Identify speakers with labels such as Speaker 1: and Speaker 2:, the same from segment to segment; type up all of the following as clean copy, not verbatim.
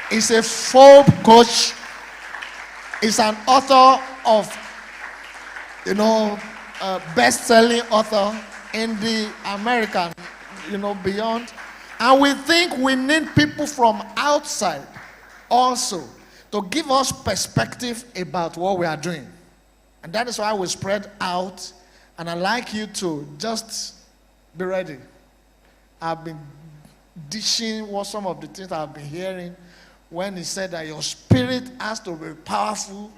Speaker 1: He's a folk coach. He's an author of, best-selling author in the American, beyond. And we think we need people from outside also to give us perspective about what we are doing. And that is why we spread out. And I'd like you to just be ready. I've been dishing what some of the things I've been hearing when he said that your spirit has to be powerful,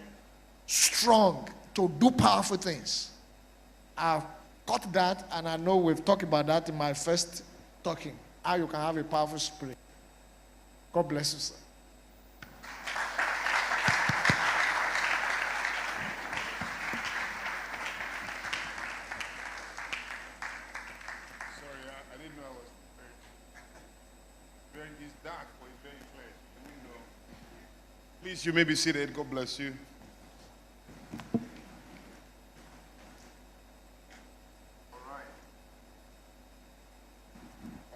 Speaker 1: strong, to do powerful things. I've got that, and I know we've talked about that in my first talking, how you can have a powerful spirit. God bless you, sir.
Speaker 2: Sorry, I didn't know I was very, it's dark, but it's very clear. The window. Please, you may be seated. God bless you. All right.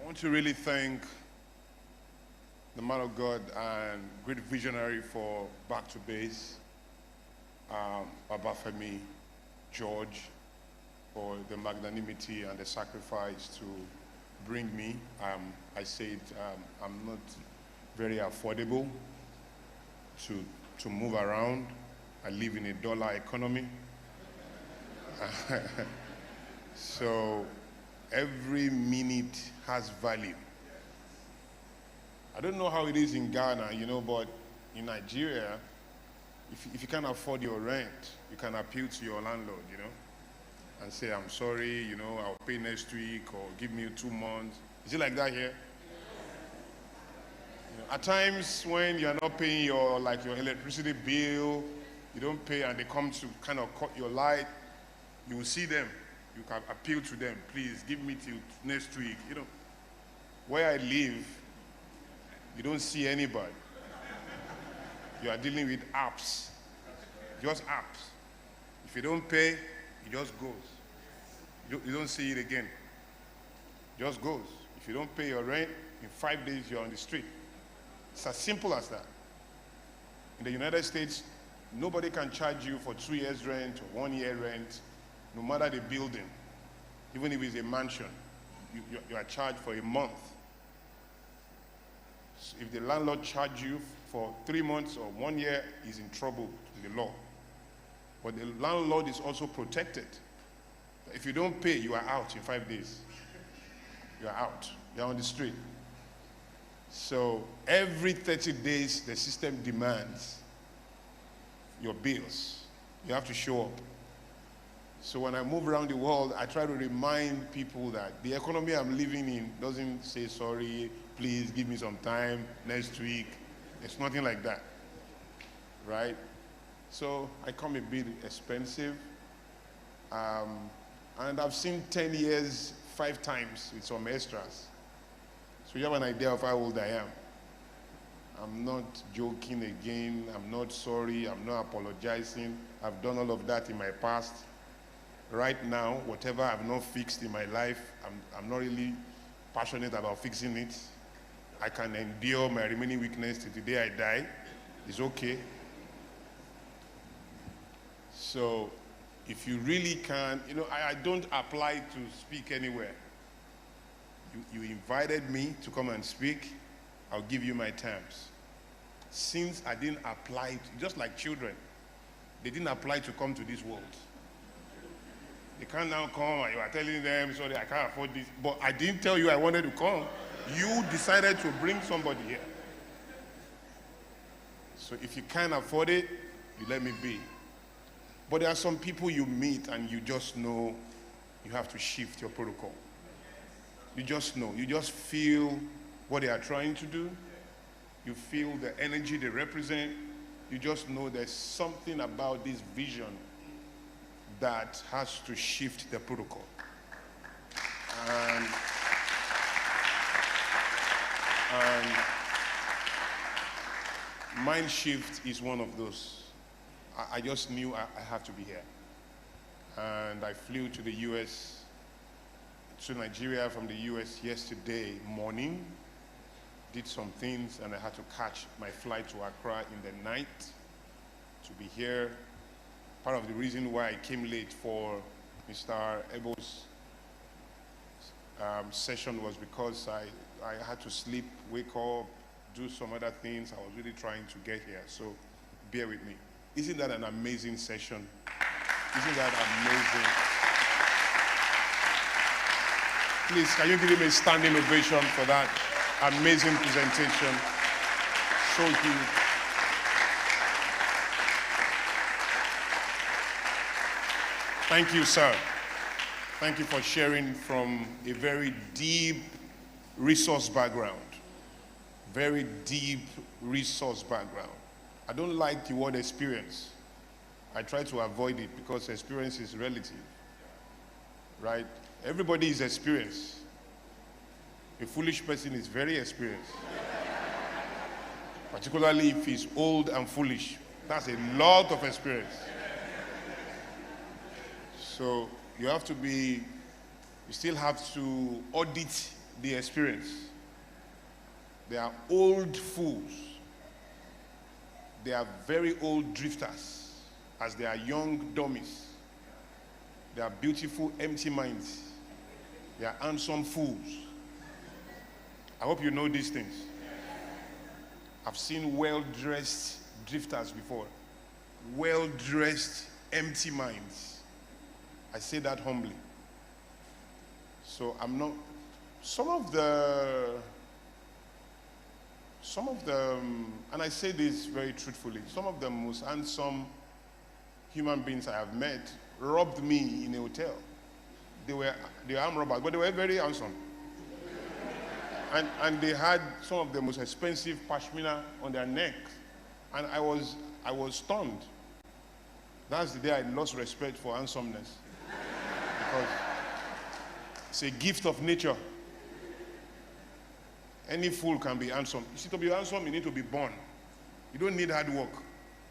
Speaker 2: I want to really thank the man of God and great visionary for Back to Base, Baba Femi, George, for the magnanimity and the sacrifice to bring me. I said I'm not very affordable to move around. I live in a dollar economy. So every minute has value. I don't know how it is in Ghana, but in Nigeria, if you can't afford your rent, you can appeal to your landlord, and say, I'm sorry, I'll pay next week, or give me 2 months. Is it like that here? At times when you're not paying your electricity bill, you don't pay, and they come to kind of cut your light, you will see them. You can appeal to them, please give me till next week. Where I live, you don't see anybody. You are dealing with apps, just apps. If you don't pay, it just goes. You don't see it again. It just goes. If you don't pay your rent, in 5 days you're on the street. It's as simple as that. In the United States, nobody can charge you for 2 years rent or 1 year rent, no matter the building. Even if it's a mansion, you are charged for a month. So if the landlord charges you for 3 months or 1 year, he's in trouble with the law. But the landlord is also protected. If you don't pay, you are out in 5 days. You are out. You are on the street. So every 30 days, the system demands your bills. You have to show up. So when I move around the world, I try to remind people that the economy I'm living in doesn't say, sorry, please give me some time, next week. It's nothing like that, right? So I come a bit expensive. And I've seen 10 years 5 times with some extras. So you have an idea of how old I am. I'm not joking again. I'm not sorry. I'm not apologizing. I've done all of that in my past. Right now, whatever I've not fixed in my life, I'm not really passionate about fixing it. I can endure my remaining weakness till the day I die. It's okay. So if you really can, I don't apply to speak anywhere. You invited me to come and speak, I'll give you my terms. Since I didn't apply, just like children, they didn't apply to come to this world. They can't now come and you are telling them, sorry, I can't afford this. But I didn't tell you I wanted to come. You decided to bring somebody here. So if you can't afford it, you let me be. But there are some people you meet and you just know you have to shift your protocol. You just know. You just feel what they are trying to do. You feel the energy they represent. You just know there's something about this vision that has to shift the protocol. And Mindshift is one of those. I just knew I have to be here. And I flew to the US, to Nigeria from the US yesterday morning. did some things, and I had to catch my flight to Accra in the night to be here. Part of the reason why I came late for Mr. Ebo's session was because I had to sleep, wake up, do some other things. I was really trying to get here, so bear with me. Isn't that an amazing session? Isn't that amazing? Please, can you give him a standing ovation for that amazing presentation? So huge. Thank you, sir. Thank you for sharing from a very deep resource background. Very deep resource background. I don't like the word experience. I try to avoid it because experience is relative, right? Everybody is experienced. A foolish person is very experienced. Particularly if he's old and foolish. That's a lot of experience. So you still have to audit the experience. They are old fools. They are very old drifters, as they are young dummies. They are beautiful, empty minds. They are handsome fools. I hope you know these things. I've seen well-dressed drifters before. Well-dressed, empty minds. I say that humbly. So I'm not... Some of the, and I say this very truthfully, some of the most handsome human beings I have met robbed me in a hotel. They were armed robbers, but they were very handsome. And they had some of the most expensive pashmina on their neck. And I was stunned. That's the day I lost respect for handsomeness. Because it's a gift of nature. Any fool can be handsome. You see, to be handsome, you need to be born. You don't need hard work.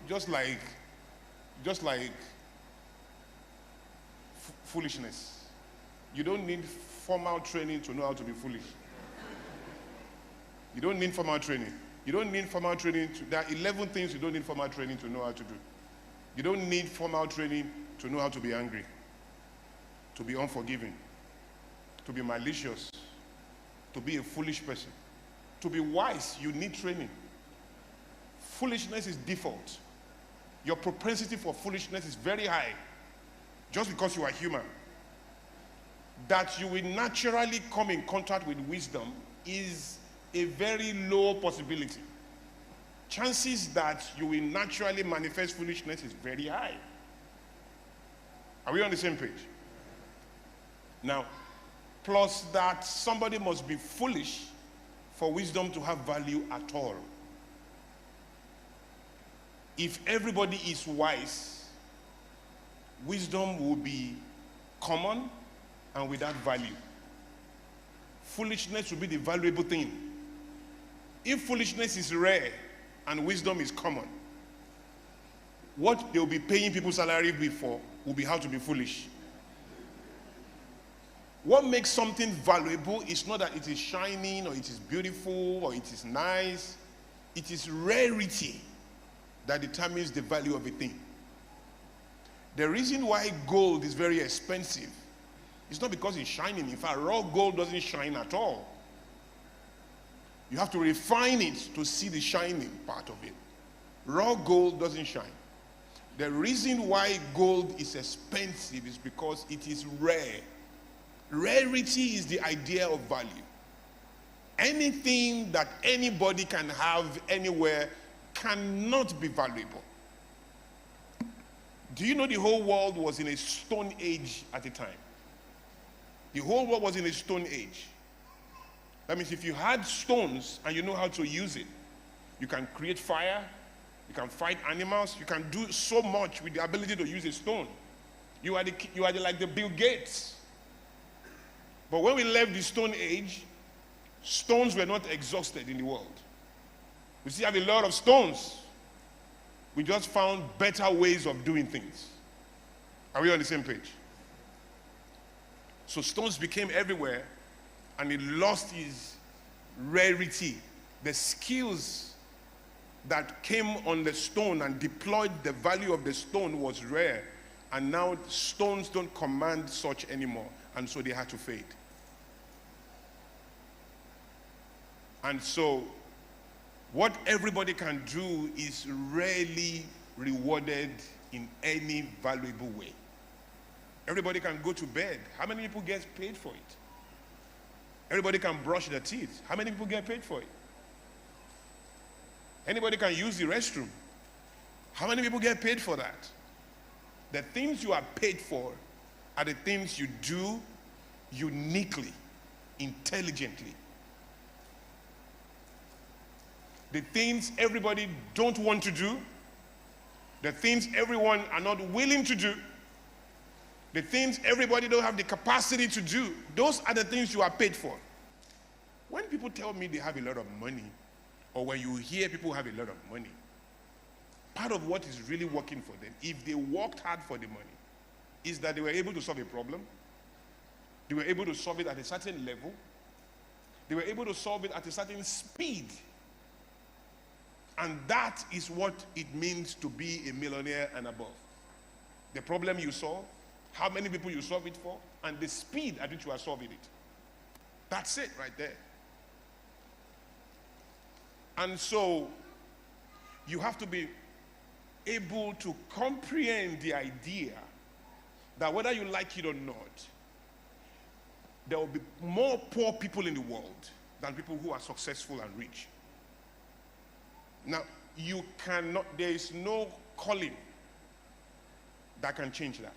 Speaker 2: Just like foolishness. You don't need formal training to know how to be foolish. You don't need formal training. You don't need formal training. There are 11 things you don't need formal training to know how to do. You don't need formal training to know how to be angry, to be unforgiving, to be malicious, to be a foolish person. To be wise, you need training. Foolishness is default. Your propensity for foolishness is very high, just because you are human. That you will naturally come in contact with wisdom is a very low possibility. Chances that you will naturally manifest foolishness is very high. Are we on the same page? Now, plus that somebody must be foolish for wisdom to have value at all. If everybody is wise, wisdom will be common and without value. Foolishness will be the valuable thing. If foolishness is rare and wisdom is common, what they'll be paying people salary for will be how to be foolish. What makes something valuable is not that it is shining or it is beautiful or it is nice. It is rarity that determines the value of a thing. The reason why gold is very expensive is not because it's shining. In fact, raw gold doesn't shine at all. You have to refine it to see the shining part of it. Raw gold doesn't shine. The reason why gold is expensive is because it is rare. Rarity is the idea of value. Anything that anybody can have anywhere cannot be valuable. Do you know the whole world was in a stone age at the time? The whole world was in a stone age. That means if you had stones and you know how to use it, you can create fire, you can fight animals, you can do so much with the ability to use a stone. You are like the Bill Gates. But when we left the Stone Age, stones were not exhausted in the world. We still have a lot of stones. We just found better ways of doing things. Are we on the same page? So stones became everywhere, and it lost its rarity The skills that came on the stone and deployed the value of the stone was rare. And now stones don't command such anymore. And so they had to fade. And so what everybody can do is rarely rewarded in any valuable way. Everybody can go to bed. How many people get paid for it? Everybody can brush their teeth. How many people get paid for it? Anybody can use the restroom. How many people get paid for that? The things you are paid for are the things you do uniquely, intelligently. The things everybody don't want to do, the things everyone are not willing to do, the things everybody don't have the capacity to do, those are the things you are paid for. When people tell me they have a lot of money, or when you hear people have a lot of money, part of what is really working for them, if they worked hard for the money, is that they were able to solve a problem. They were able to solve it at a certain level. They were able to solve it at a certain speed. And that is what it means to be a millionaire and above. The problem you solve, how many people you solve it for, and the speed at which you are solving it. That's it right there. And so you have to be able to comprehend the idea that whether you like it or not, there will be more poor people in the world than people who are successful and rich. Now, you cannot, there is no calling that can change that.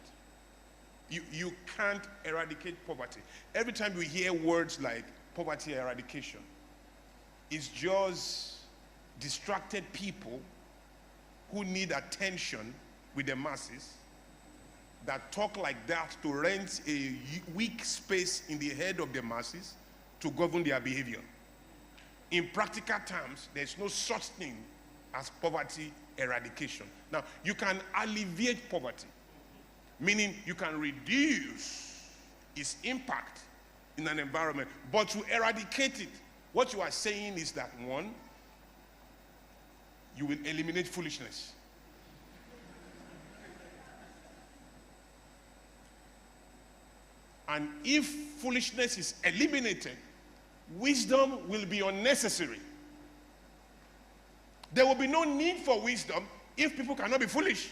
Speaker 2: You can't eradicate poverty. Every time we hear words like poverty eradication, it's just distracted people who need attention with the masses that talk like that to rent a weak space in the head of the masses to govern their behavior. In practical terms, there's no such thing as poverty eradication. Now, you can alleviate poverty, meaning you can reduce its impact in an environment, but to eradicate it, what you are saying is that, one, you will eliminate foolishness. And if foolishness is eliminated, wisdom will be unnecessary. There will be no need for wisdom if people cannot be foolish.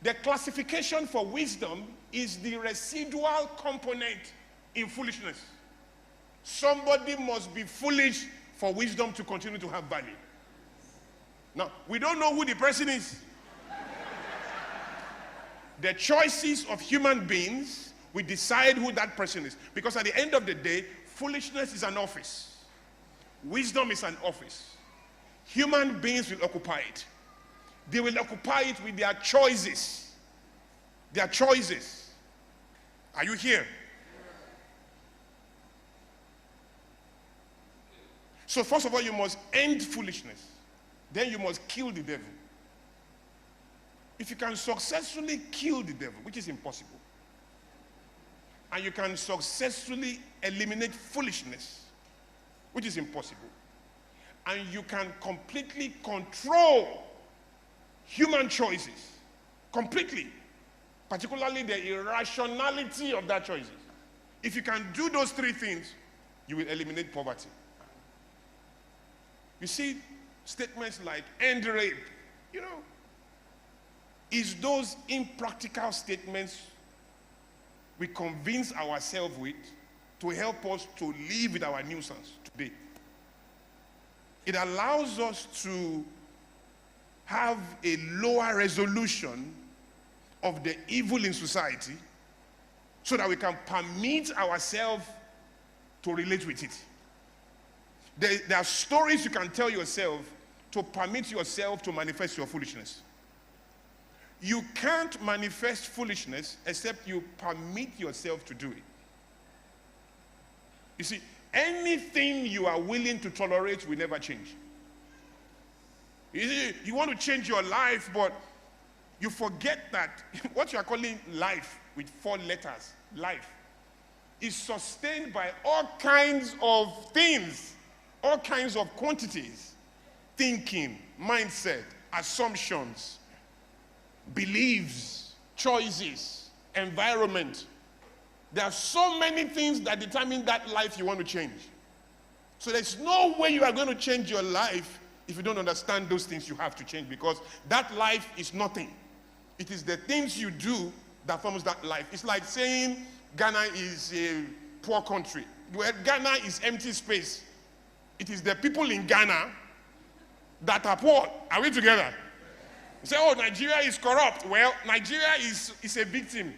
Speaker 2: The classification for wisdom is the residual component in foolishness. Somebody must be foolish for wisdom to continue to have value. Now, we don't know who the person is. The choices of human beings will decide who that person is. Because at the end of the day, foolishness is an office. Wisdom is an office. Human beings will occupy it. They will occupy it with their choices. Their choices. Are you here? So first of all, you must end foolishness. Then you must kill the devil. If you can successfully kill the devil, which is impossible, and you can successfully eliminate foolishness, which is impossible, and you can completely control human choices, completely, particularly the irrationality of that choices. If you can do those three things, you will eliminate poverty. You see statements like end rape, is those impractical statements we convince ourselves with to help us to live with our nuisance today. It allows us to have a lower resolution of the evil in society so that we can permit ourselves to relate with it. There are stories you can tell yourself to permit yourself to manifest your foolishness. You can't manifest foolishness except you permit yourself to do it. You see, anything you are willing to tolerate will never change. You see, you want to change your life, but you forget that what you are calling life with 4 letters, life, is sustained by all kinds of things all kinds of quantities, thinking, mindset, assumptions, beliefs, choices, environment. There are so many things that determine that life you want to change. So there's no way you are going to change your life if you don't understand those things you have to change, because that life is nothing. It is the things you do that forms that life. It's like saying Ghana is a poor country. Well, Ghana is empty space. It is the people in Ghana that are poor. Are we together? You say, oh, Nigeria is corrupt. Well, Nigeria is a victim.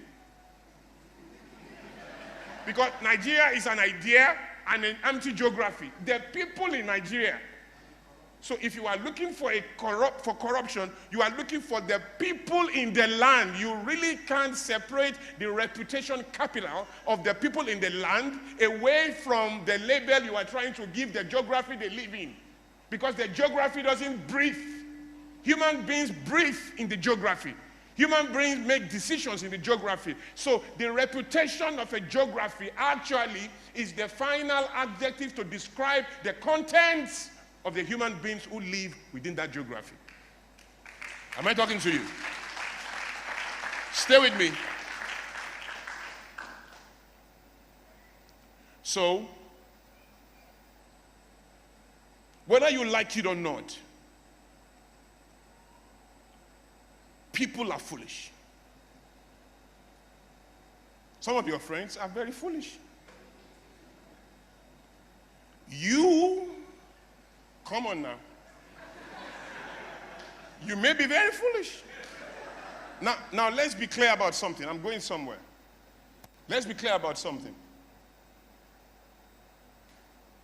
Speaker 2: Because Nigeria is an idea and an empty geography. The people in Nigeria. So if you are looking for corruption, you are looking for the people in the land. You really can't separate the reputation capital of the people in the land away from the label you are trying to give the geography they live in. Because the geography doesn't breathe. Human beings breathe in the geography. Human beings make decisions in the geography. So the reputation of a geography actually is the final adjective to describe the contents of the human beings who live within that geography. Am I talking to you? Stay with me. So, whether you like it or not, people are foolish. Some of your friends are very foolish. You, come on now. You may be very foolish. Now let's be clear about something. I'm going somewhere. Let's be clear about something.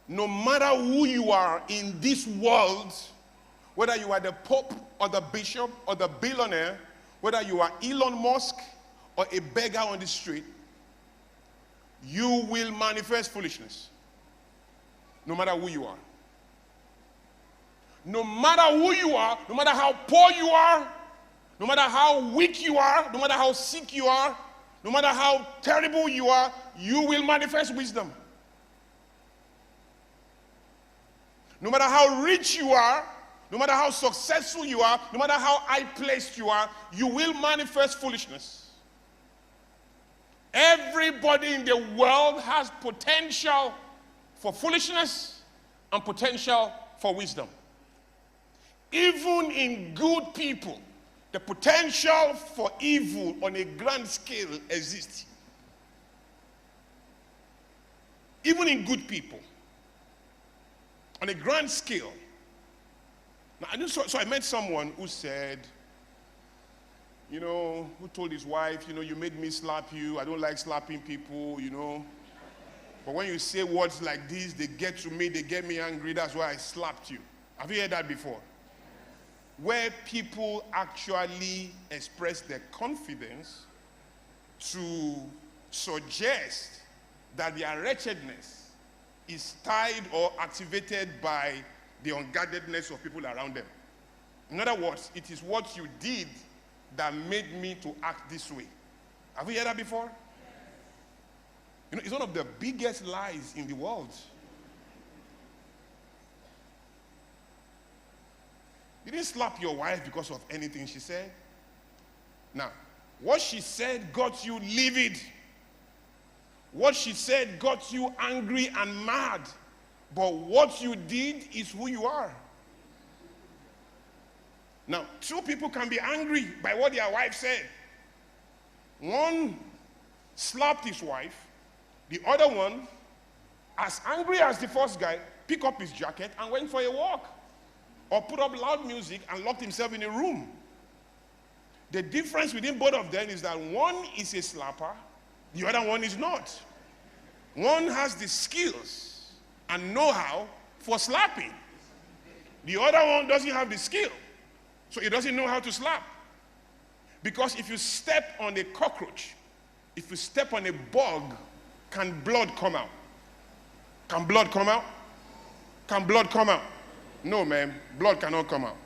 Speaker 2: No matter who you are in this world, whether you are the Pope or the Bishop or the billionaire, whether you are Elon Musk or a beggar on the street, you will manifest foolishness. No matter who you are. No matter who you are, no matter how poor you are, no matter how weak you are, no matter how sick you are, no matter how terrible you are, you will manifest wisdom. No matter how rich you are, no matter how successful you are, no matter how high-placed you are, you will manifest foolishness. Everybody in the world has potential for foolishness and potential for wisdom. Even in good people, the potential for evil on a grand scale exists. Even in good people, on a grand scale. Now, so I met someone who said, who told his wife, you made me slap you. I don't like slapping people, But when you say words like this, they get to me, they get me angry. That's why I slapped you. Have you heard that before? Where people actually express their confidence to suggest that their wretchedness is tied or activated by the unguardedness of people around them. In other words, it is what you did that made me to act this way. Have you heard that before? It's one of the biggest lies in the world. You didn't slap your wife because of anything she said. Now, what she said got you livid. What she said got you angry and mad. But what you did is who you are. Now, two people can be angry by what their wife said. One slapped his wife. The other one, as angry as the first guy, picked up his jacket and went for a walk. Or put up loud music and locked himself in a room. The difference within both of them is that one is a slapper, the other one is not. One has the skills and know-how for slapping. The other one doesn't have the skill, so he doesn't know how to slap. Because if you step on a cockroach, if you step on a bug, can blood come out? Can blood come out? Can blood come out? No, man, blood cannot come out.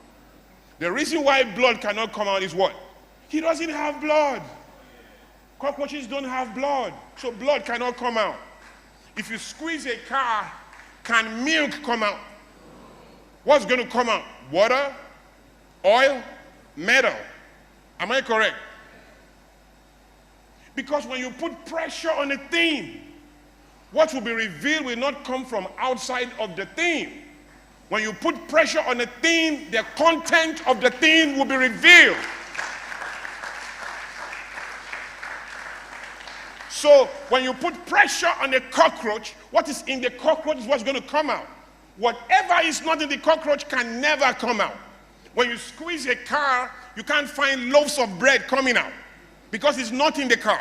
Speaker 2: The reason why blood cannot come out is what? He doesn't have blood. Cockroaches don't have blood, so blood cannot come out. If you squeeze a car Can milk come out? What's going to come out? Water, oil, metal. Am I correct? Because when you put pressure on a thing, what will be revealed will not come from outside of the thing. When you put pressure on a thing, the content of the thing will be revealed. So when you put pressure on a cockroach, what is in the cockroach is what's going to come out. Whatever is not in the cockroach can never come out. When you squeeze a car, you can't find loaves of bread coming out because it's not in the car.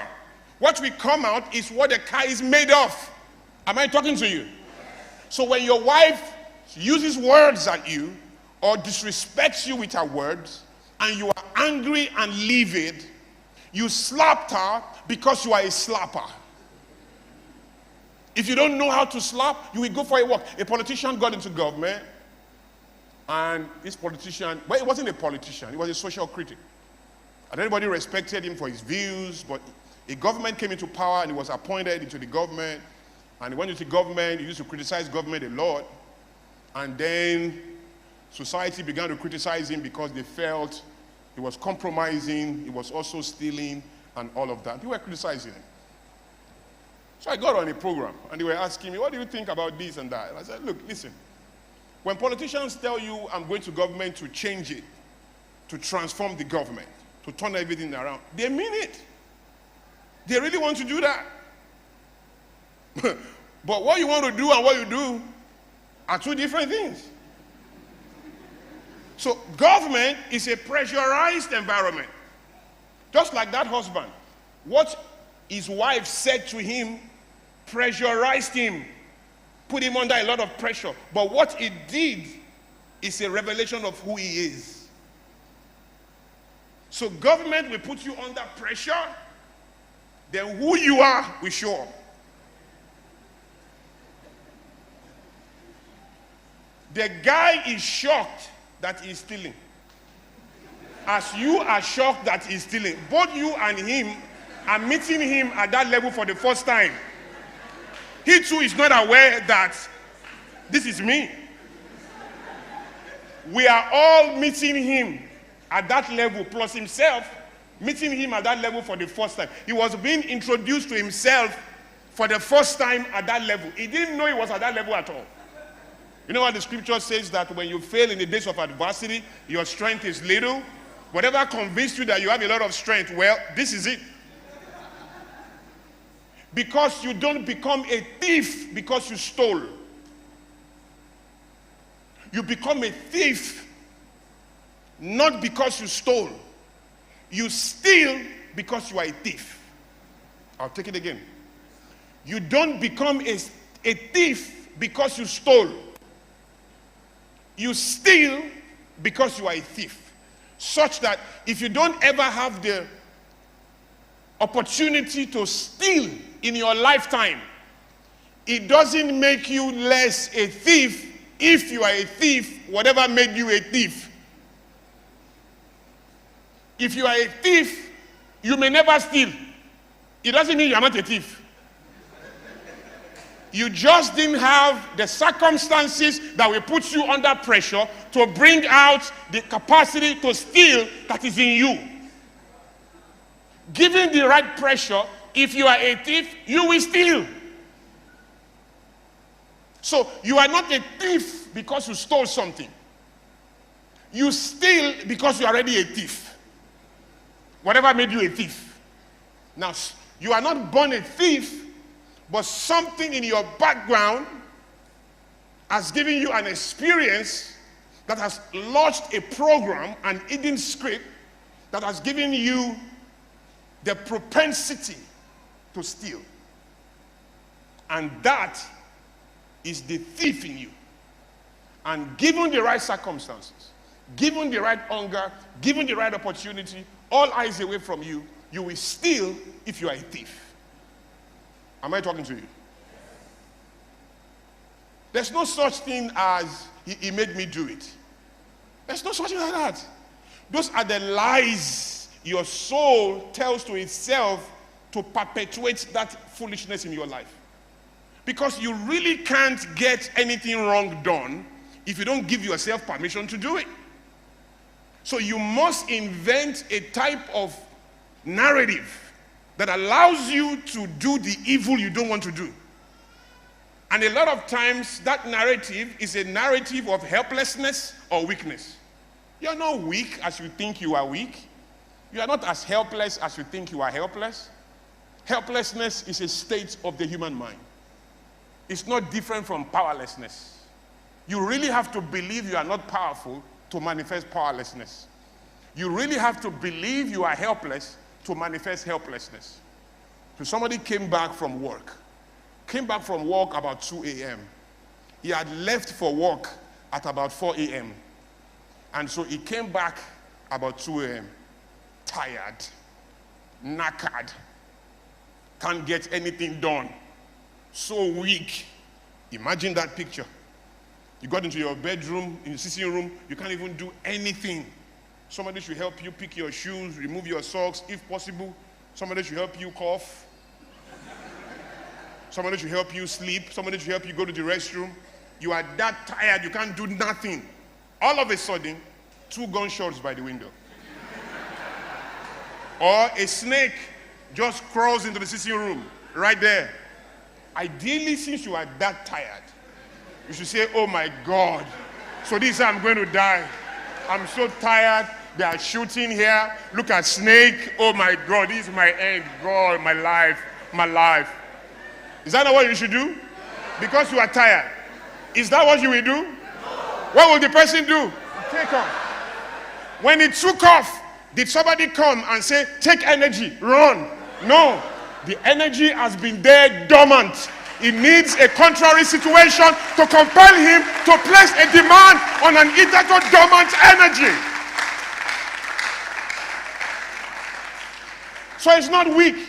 Speaker 2: What will come out is what the car is made of. Am I talking to you? So when your wife uses words at you or disrespects you with her words and you are angry and livid, you slapped her because you are a slapper. If you don't know how to slap, you will go for a walk. A politician got into government, and this politician, well, he wasn't a politician, he was a social critic. And everybody respected him for his views, but a government came into power and he was appointed into the government, and he went into government, he used to criticize government a lot, and then society began to criticize him because they felt he was compromising, he was also stealing, and all of that. They were criticizing him. So I got on a program, and they were asking me, what do you think about this and that? And I said, look, listen, when politicians tell you I'm going to government to change it, to transform the government, to turn everything around, they mean it. They really want to do that. But what you want to do and what you do are two different things. So government is a pressurized environment. Just like that husband. What his wife said to him pressurized him, put him under a lot of pressure. But what it did is a revelation of who he is. So government will put you under pressure, then who you are will show up. The guy is shocked that he's stealing. As you are shocked that he's stealing, both you and him are meeting him at that level for the first time. He too is not aware that this is me. We are all meeting him at that level, plus himself meeting him at that level for the first time. He was being introduced to himself for the first time at that level. He didn't know he was at that level at all. You know what the scripture says, that when you fail in the days of adversity, your strength is little. Whatever convinced you that you have a lot of strength, well, this is it. Because you don't become a thief because you stole. You become a thief not because you stole. You steal because you are a thief. I'll take it again. You don't become a thief because you stole. You steal because you are a thief. Such that if you don't ever have the opportunity to steal in your lifetime, it doesn't make you less a thief. If you are a thief, whatever made you a thief. If you are a thief, you may never steal. It doesn't mean you are not a thief. You just didn't have the circumstances that will put you under pressure to bring out the capacity to steal that is in you. Given the right pressure, if you are a thief, you will steal. So you are not a thief because you stole something. You steal because you are already a thief. Whatever made you a thief. Now, you are not born a thief, but something in your background has given you an experience that has launched a program, an hidden script that has given you the propensity to steal. And that is the thief in you. And given the right circumstances, given the right hunger, given the right opportunity, all eyes away from you, you will steal if you are a thief. Am I talking to you? There's no such thing as he made me do it. There's no such thing like that. Those are the lies your soul tells to itself to perpetuate that foolishness in your life. Because you really can't get anything wrong done if you don't give yourself permission to do it. So you must invent a type of narrative that allows you to do the evil you don't want to do. And a lot of times that narrative is a narrative of helplessness or weakness. You're not weak as you think you are weak. You are not as helpless as you think you are helpless. Helplessness is a state of the human mind. It's not different from powerlessness. You really have to believe you are not powerful to manifest powerlessness. You really have to believe you are helpless to manifest helplessness. So somebody came back from work about 2 a.m. He had left for work at about 4 a.m. And so he came back about 2 a.m. tired, knackered, can't get anything done, so weak. Imagine that picture. You got into your bedroom, in the sitting room, you can't even do anything. Somebody should help you pick your shoes, remove your socks, if possible. Somebody should help you cough. Somebody should help you sleep. Somebody should help you go to the restroom. You are that tired, you can't do nothing. All of a sudden, 2 gunshots by the window. Or a snake just crawls into the sitting room, right there. Ideally, since you are that tired, you should say, oh my God, so this is how I'm going to die. I'm so tired, they are shooting here. Look at snake, oh my God, this is my end. God, my life, my life. Is that not what you should do? Because you are tired. Is that what you will do? What will the person do? Take off. When it took off, did somebody come and say, take energy, run? No. The energy has been there dormant. It needs a contrary situation to compel him to place a demand on an hitherto dormant energy. So it's not weak.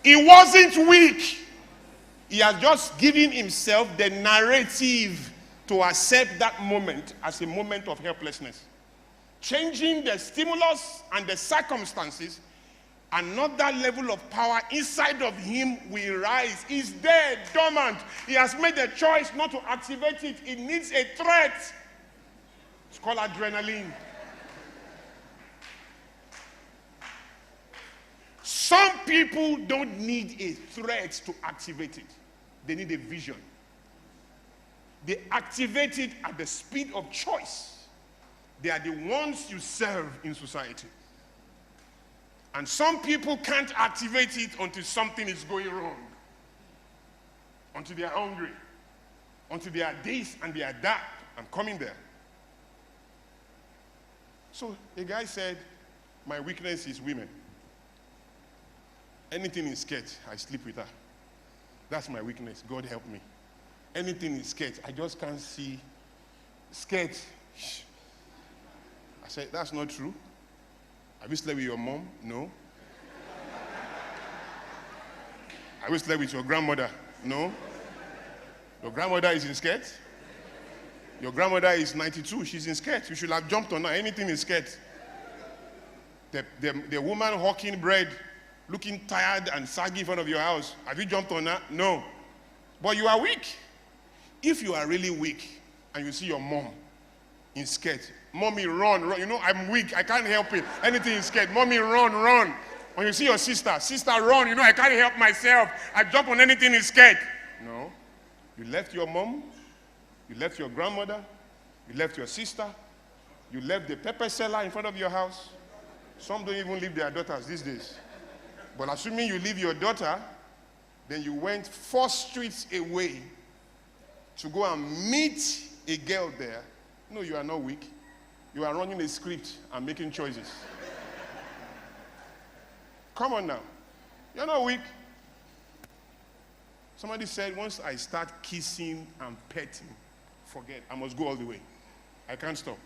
Speaker 2: He wasn't weak. He has just given himself the narrative to accept that moment as a moment of helplessness. Changing the stimulus and the circumstances, another level of power inside of him will rise. He's there, dormant. He has made the choice not to activate it. It needs a threat. It's called adrenaline. Some people don't need a threat to activate it. They need a vision. They activate it at the speed of choice. They are the ones you serve in society. And some people can't activate it until something is going wrong. Until they are hungry. Until they are this and they are that. I'm coming there. So a guy said, my weakness is women. Anything in skirt, I sleep with her. That's my weakness. God help me. Anything in skirt, I just can't see skirt. I said, that's not true. Have you slept with your mom? No. Have you slept with your grandmother? No. Your grandmother is in skirt? Your grandmother is 92. She's in skirt. You should have jumped on her. Anything in skirt. The woman hawking bread, looking tired and saggy in front of your house. Have you jumped on her? No. But you are weak. If you are really weak and you see your mom in skirt, mommy, run, run. You know, I'm weak. I can't help it. Anything in skirt, mommy, run, run. When you see your sister, run. You know, I can't help myself. I jump on anything in skirt. No. You left your mom. You left your grandmother. You left your sister. You left the pepper seller in front of your house. Some don't even leave their daughters these days. But assuming you leave your daughter, then you went 4 streets away to go and meet a girl there. No, you are not weak. You are running a script and making choices. Come on now. You're not weak. Somebody said, once I start kissing and petting, forget, I must go all the way. I can't stop.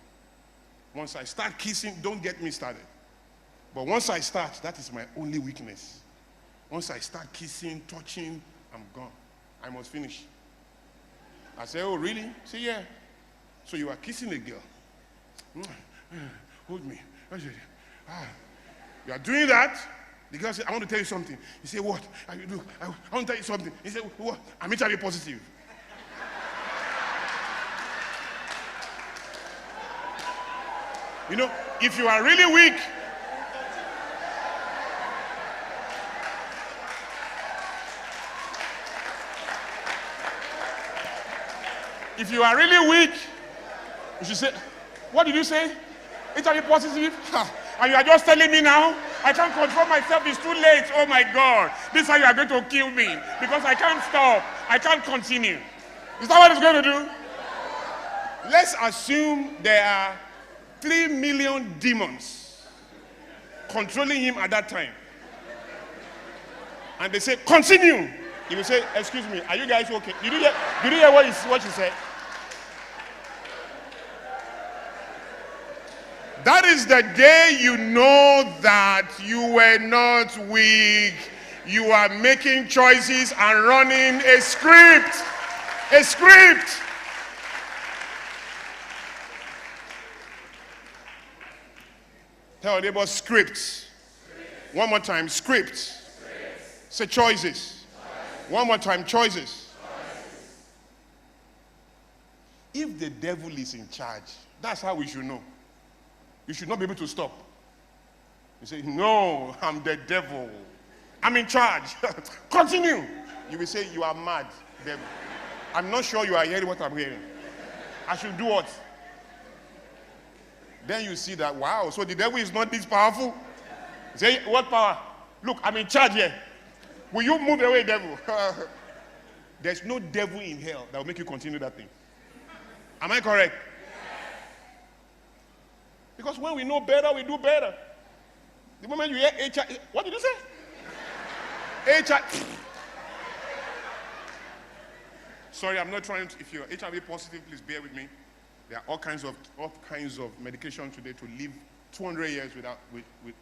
Speaker 2: Once I start kissing, don't get me started. But once I start, that is my only weakness. Once I start kissing, touching, I'm gone. I must finish. I say, oh, really? Say, yeah. So you are kissing a girl. Hold me. You are doing that. The girl said, I want to tell you something. He said, what? I want to tell you something. He said, what? I'm HIV positive. You know, if you are really weak, if you are really weak, you should say, what did you say? HIV positive? And you are just telling me now? I can't control myself, it's too late. Oh my God. This is how you are going to kill me. Because I can't stop. I can't continue. Is that what it's going to do? Let's assume there are 3 million demons controlling him at that time. And they say, continue. He will say, excuse me, are you guys okay? Did you hear what she said? That is the day you know that you were not weak. You are making choices and running a script. A script. Tell your neighbor, scripts. One more time, scripts. Say choices. One more time, choices. If the devil is in charge, that's how we should know. You should not be able to stop. You say, no, I'm the devil. I'm in charge. Continue. You will say, you are mad, devil. I'm not sure you are hearing what I'm hearing. I should do what? Then you see that, wow, so the devil is not this powerful? Say, what power? Look, I'm in charge here. Will you move away, devil? There's no devil in hell that will make you continue that thing. Am I correct? Because when we know better, we do better. The moment you hear HIV, what did you say? HIV. Sorry, I'm not trying to, if you're HIV positive, please bear with me. There are all kinds of medication today to live 200 years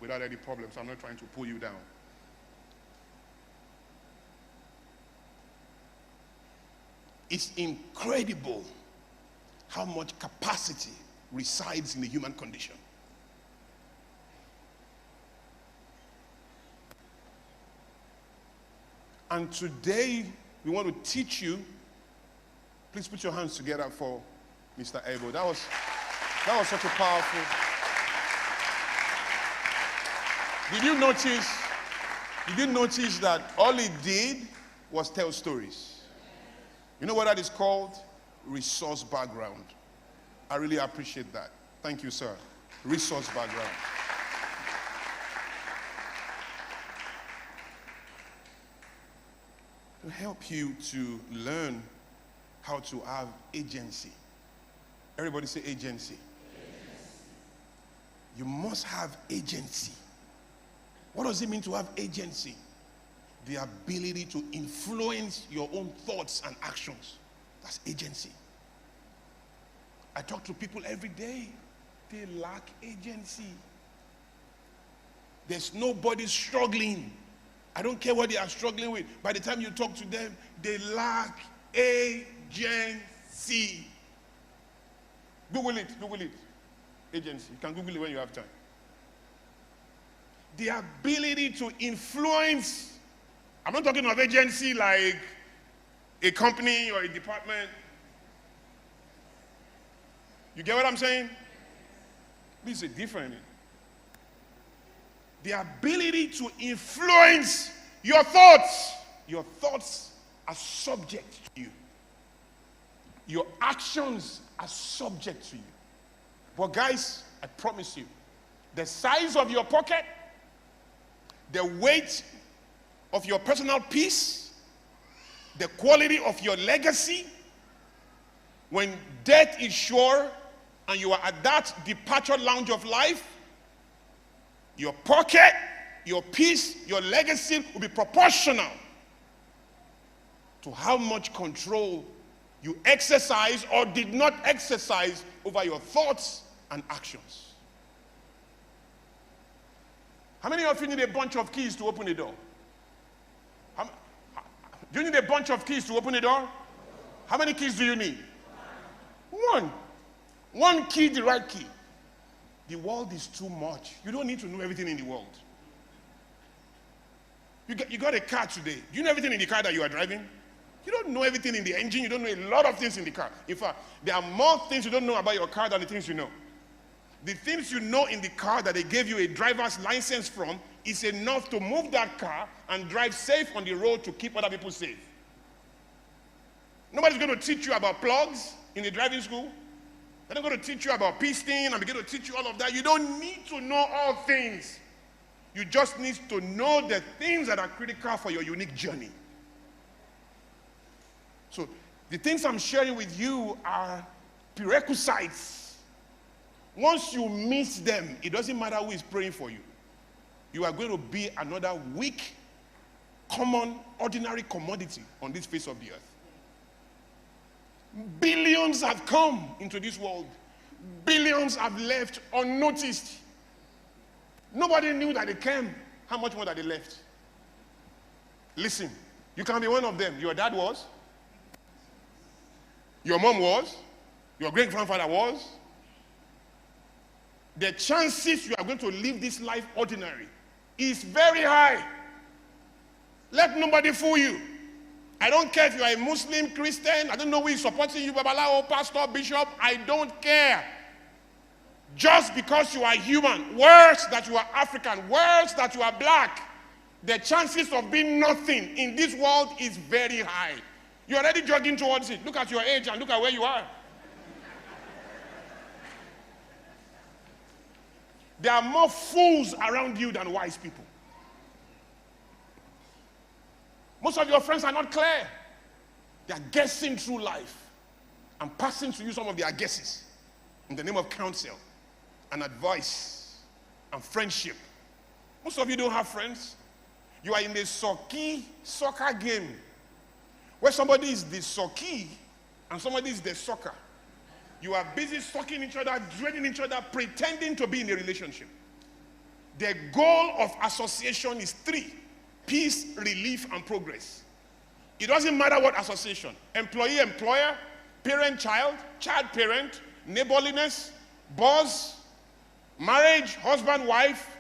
Speaker 2: without any problems. I'm not trying to pull you down. It's incredible how much capacity resides in the human condition. And today, we want to teach you. Please put your hands together for Mr. Ebo. That was such a powerful. Did you notice that all he did was tell stories? You know what that is called? Resource background. I really appreciate that. Thank you, sir. Resource background. To help you to learn how to have agency. Everybody say agency. You must have agency. What does it mean to have agency? The ability to influence your own thoughts and actions. That's agency. I talk to people every day. They lack agency. There's nobody struggling. I don't care what they are struggling with. By the time you talk to them, they lack agency. Google it. Agency. You can Google it when you have time. The ability to influence. I'm not talking of agency like a company or a department. You get what I'm saying? This is different. The ability to influence your thoughts. Your thoughts are subject to you. Your actions are subject to you. But guys, I promise you, the size of your pocket, the weight of your personal peace, the quality of your legacy, when death is sure and you are at that departure lounge of life, your pocket, your peace, your legacy will be proportional to how much control you exercise or did not exercise over your thoughts and actions. How many of you need a bunch of keys to open the door? Do you need a bunch of keys to open the door? How many keys do you need? One. One key, the right key. The world is too much. You don't need to know everything in the world. You got a car today. Do you know everything in the car that you are driving? You don't know everything in the engine. You don't know a lot of things in the car. In fact, there are more things you don't know about your car than the things you know. The things you know in the car that they gave you a driver's license from is enough to move that car and drive safe on the road to keep other people safe. Nobody's going to teach you about plugs in the driving school. They're not going to teach you about piston and begin to teach you all of that. You don't need to know all things. You just need to know the things that are critical for your unique journey. So the things I'm sharing with you are prerequisites. Once you miss them, it doesn't matter who is praying for you. You are going to be another weak, common, ordinary commodity on this face of the earth. Billions have come into this world. Billions have left unnoticed. Nobody knew that they came. How much more that they left? Listen, you can be one of them. Your dad was. Your mom was. Your great-grandfather was. The chances you are going to live this life ordinary is very high. Let nobody fool you. I don't care if you are a Muslim, Christian, I don't know who is supporting you, Babalawo, pastor, bishop, I don't care. Just because you are human, worse that you are African, worse that you are black, the chances of being nothing in this world is very high. You're already jogging towards it. Look at your age and look at where you are. There are more fools around you than wise people. Most of your friends are not clear. They are guessing through life. I'm passing to you some of their guesses in the name of counsel and advice and friendship. Most of you don't have friends. You are in a soccer game where somebody is the soccer and somebody is the soccer. You are busy sucking each other, draining each other, pretending to be in a relationship. The goal of association is 3: peace, relief, and progress. It doesn't matter what association. Employee, employer, parent, child, child, parent, neighborliness, boss, marriage, husband, wife,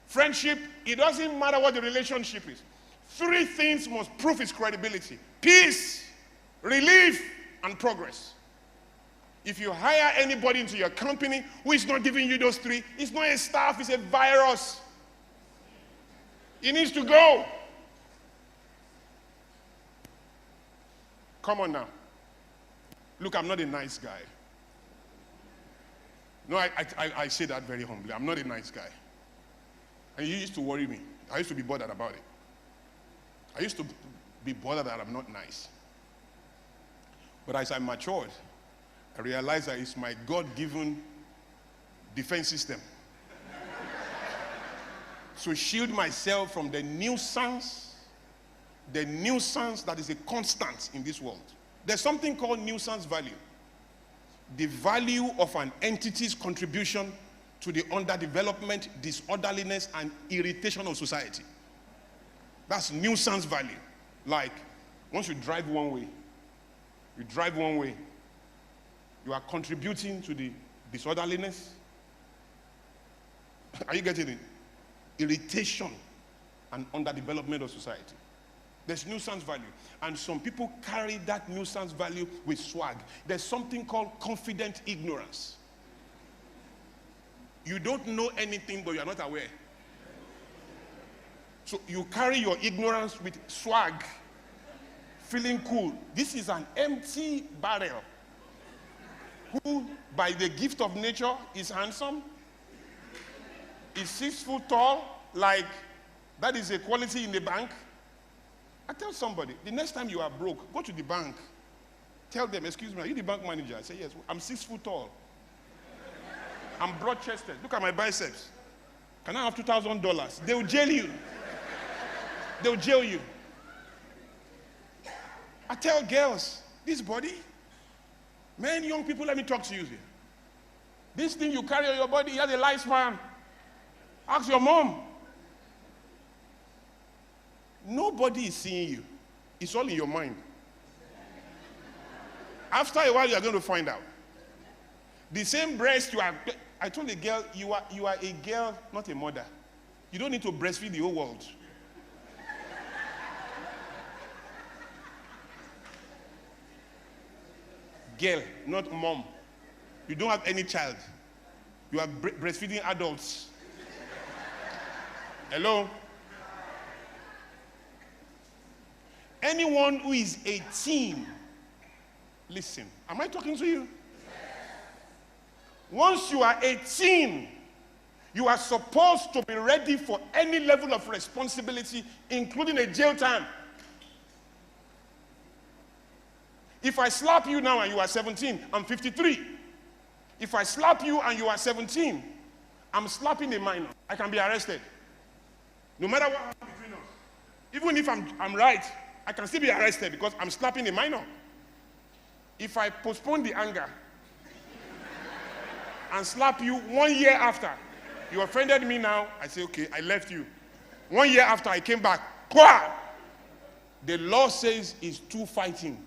Speaker 2: friendship. It doesn't matter what the relationship is. 3 things must prove its credibility: peace, relief, and progress. If you hire anybody into your company who is not giving you those 3, it's not a staff, it's a virus. It needs to go. Come on now. Look, I'm not a nice guy. No, I say that very humbly. I'm not a nice guy. And you used to worry me. I used to be bothered about it. I used to be bothered that I'm not nice. But as I matured, I realized that it's my God-given defense system to shield myself from the nuisance that is a constant in this world. There's something called nuisance value. The value of an entity's contribution to the underdevelopment, disorderliness, and irritation of society. That's nuisance value. Like, once you drive one way, you are contributing to the disorderliness. Are you getting it? Irritation and underdevelopment of society. There's nuisance value. And some people carry that nuisance value with swag. There's something called confident ignorance. You don't know anything, but you are not aware. So you carry your ignorance with swag, feeling cool. This is an empty barrel. Who, by the gift of nature, is handsome, is 6 foot tall, like that is a quality in the bank. I tell somebody, the next time you are broke, go to the bank. Tell them, excuse me, are you the bank manager? I say, yes, I'm 6 foot tall. I'm broad-chested. Look at my biceps. Can I have $2,000? They will jail you. They will jail you. I tell girls, this body, man, young people, let me talk to you here. This thing you carry on your body has a lifespan. Ask your mom. Nobody is seeing you. It's all in your mind. After a while, you are going to find out. The same breast you are. I told a girl, you are a girl, not a mother. You don't need to breastfeed the whole world. girl, not mom. You don't have any child. You are breastfeeding adults. Hello? Anyone who is 18, listen, am I talking to you? Once you are 18, you are supposed to be ready for any level of responsibility, including a jail time. If I slap you now and you are 17, I'm 53. If I slap you and you are 17, I'm slapping a minor. I can be arrested. No matter what happens between us. Even if I'm right, I can still be arrested because I'm slapping a minor. If I postpone the anger and slap you 1 year after, you offended me now, I say, okay, I left you. 1 year after I came back, Kwa! The law says it's two fighting.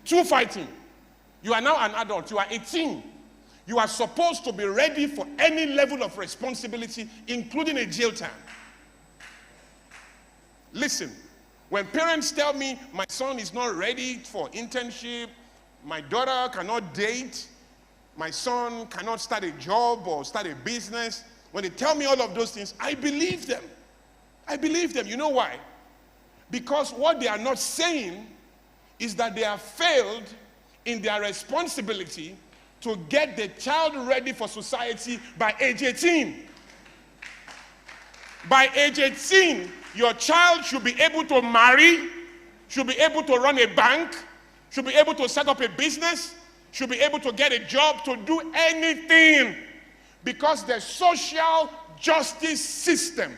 Speaker 2: Two fighting. You are now an adult. You are 18. You are supposed to be ready for any level of responsibility, including a jail time. Listen, when parents tell me my son is not ready for internship, my daughter cannot date, my son cannot start a job or start a business, when they tell me all of those things, I believe them. I believe them. You know why? Because what they are not saying is that they have failed in their responsibility to get the child ready for society by age 18. By age 18, your child should be able to marry, should be able to run a bank, should be able to set up a business, should be able to get a job, to do anything. Because the social justice system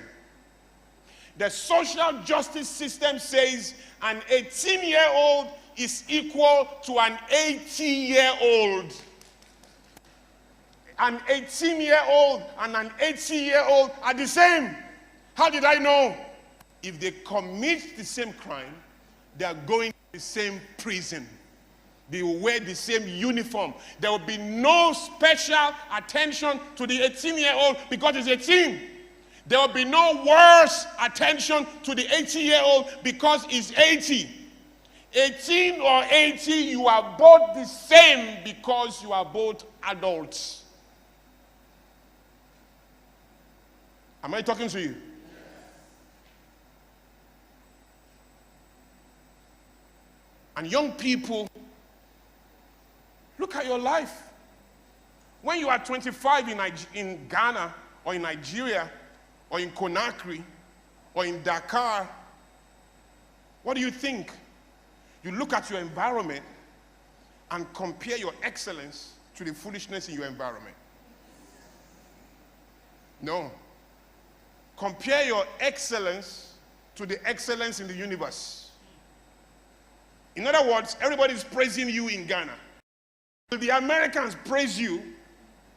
Speaker 2: says an 18-year-old is equal to an 80-year-old. An 18-year-old and an 80-year-old are the same. How did I know? If they commit the same crime, they are going to the same prison. They will wear the same uniform. There will be no special attention to the 18-year-old because he's 18. There will be no worse attention to the 80-year-old because he's 80. 18 or 80, you are both the same because you are both adults. Am I talking to you? And young people, look at your life. When you are 25 in Ghana or in Nigeria or in Conakry or in Dakar, what do you think? You look at your environment and compare your excellence to the foolishness in your environment. No. Compare your excellence to the excellence in the universe. In other words, everybody's praising you in Ghana. Will the Americans praise you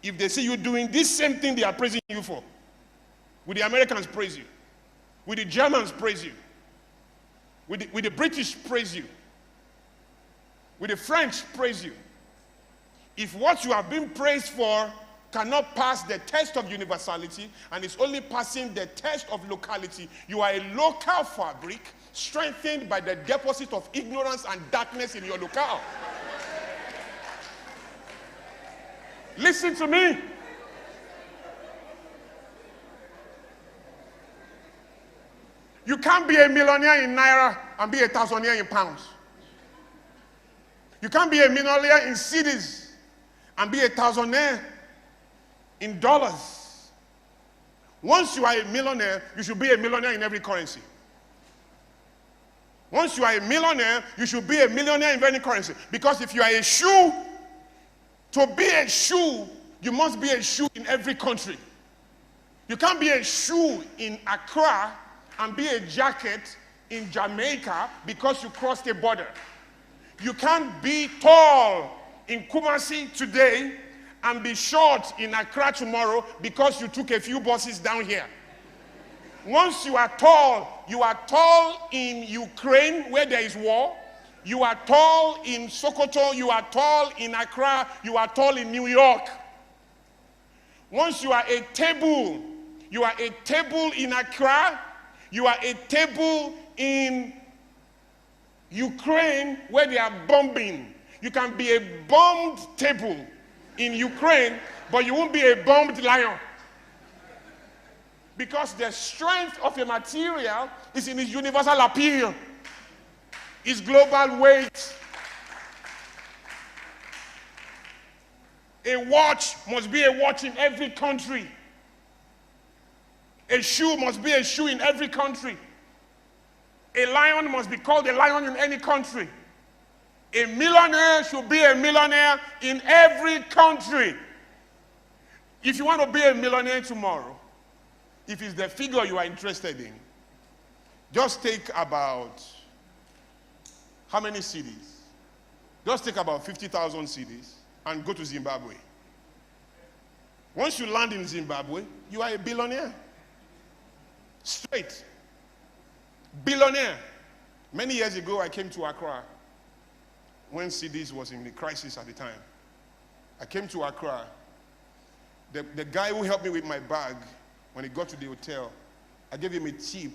Speaker 2: if they see you doing this same thing they are praising you for? Will the Americans praise you? Will the Germans praise you? Will the British praise you? Will the French praise you? If what you have been praised for cannot pass the test of universality and is only passing the test of locality, you are a local fabric strengthened by the deposit of ignorance and darkness in your locale. Listen to me. You can't be a millionaire in Naira and be a thousandaire in pounds. You can't be a millionaire in cities and be a thousandaire in dollars. Once you are a millionaire, you should be a millionaire in every currency. Once you are a millionaire, you should be a millionaire in any currency. Because if you are a shoe, to be a shoe, you must be a shoe in every country. You can't be a shoe in Accra and be a jacket in Jamaica because you crossed a border. You can't be tall in Kumasi today and be short in Accra tomorrow because you took a few buses down here. Once you are tall in Ukraine where there is war. You are tall in Sokoto. You are tall in Accra. You are tall in New York. Once you are a table in Accra. You are a table in Ukraine where they are bombing. You can be a bombed table in Ukraine, but you won't be a bombed lion. Because the strength of a material is in its universal appeal, its global weight. A watch must be a watch in every country. A shoe must be a shoe in every country. A lion must be called a lion in any country. A millionaire should be a millionaire in every country. If you want to be a millionaire tomorrow, if it's the figure you are interested in, just take about how many cities? Just take about 50,000 cities and go to Zimbabwe. Once you land in Zimbabwe, you are a billionaire. Straight. Billionaire. Many years ago, I came to Accra when CDs was in the crisis at the time. I came to Accra. The guy who helped me with my bag, when he got to the hotel, I gave him a tip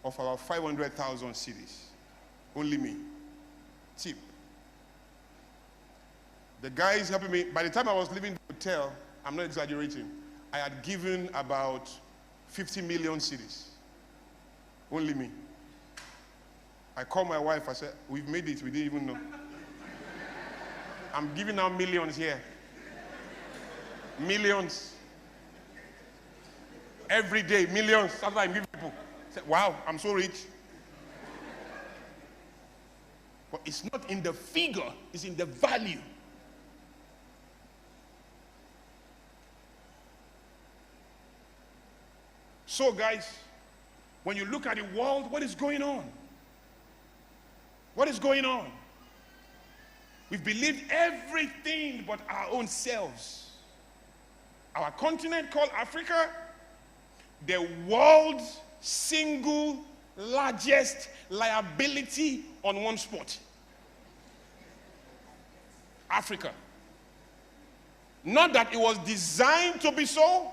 Speaker 2: of about 500,000 CDs. Only me. Tip. The guy is helping me. By the time I was leaving the hotel, I'm not exaggerating, I had given about 50 million CDs. Only me. I called my wife, I said, we've made it, we didn't even know. I'm giving out millions here. Millions. Every day, millions. That's what I'm giving people. I said, wow, I'm so rich. But it's not in the figure, it's in the value. So guys, when you look at the world, what is going on? What is going on? We've believed everything but our own selves. Our continent called Africa, the world's single largest liability on one spot. Africa. Not that it was designed to be so.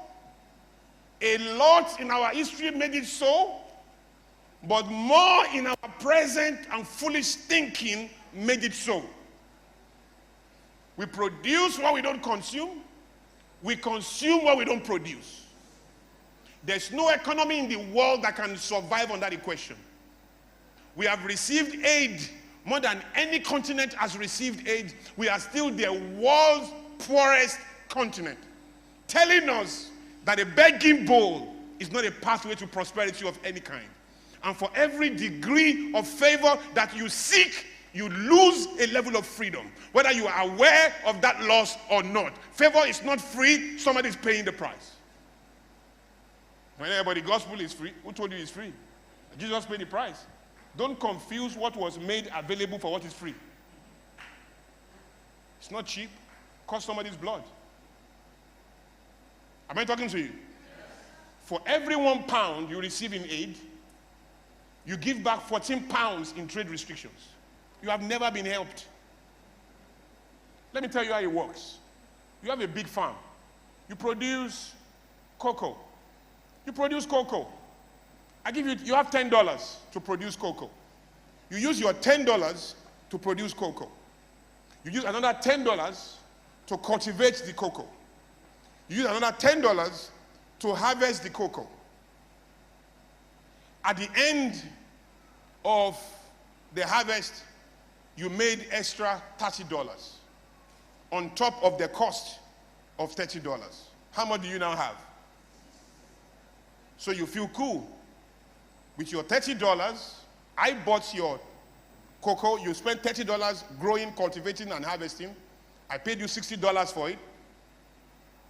Speaker 2: A lot in our history made it so, but more in our present and foolish thinking made it so. We produce what we don't consume. We consume what we don't produce. There's no economy in the world that can survive on that equation. We have received aid more than any continent has received aid. We are still the world's poorest continent, telling us that a begging bowl is not a pathway to prosperity of any kind. And for every degree of favor that you seek, you lose a level of freedom, whether you are aware of that loss or not. Favor is not free, somebody is paying the price. When everybody, gospel is free, who told you it's free? Jesus paid the price. Don't confuse what was made available for what is free. It's not cheap, it cost somebody's blood. Am I talking to you? Yes. For every £1 you receive in aid, you give back 14 pounds in trade restrictions. You have never been helped. Let me tell you how it works. You have a big farm. You produce cocoa. You produce cocoa. I give you, you have $10 to produce cocoa. You use your $10 to produce cocoa. You use another $10 to cultivate the cocoa. You use another $10 to harvest the cocoa. At the end of the harvest, you made extra $30 on top of the cost of $30. How much do you now have? So you feel cool. With your $30, I bought your cocoa. You spent $30 growing, cultivating, and harvesting. I paid you $60 for it.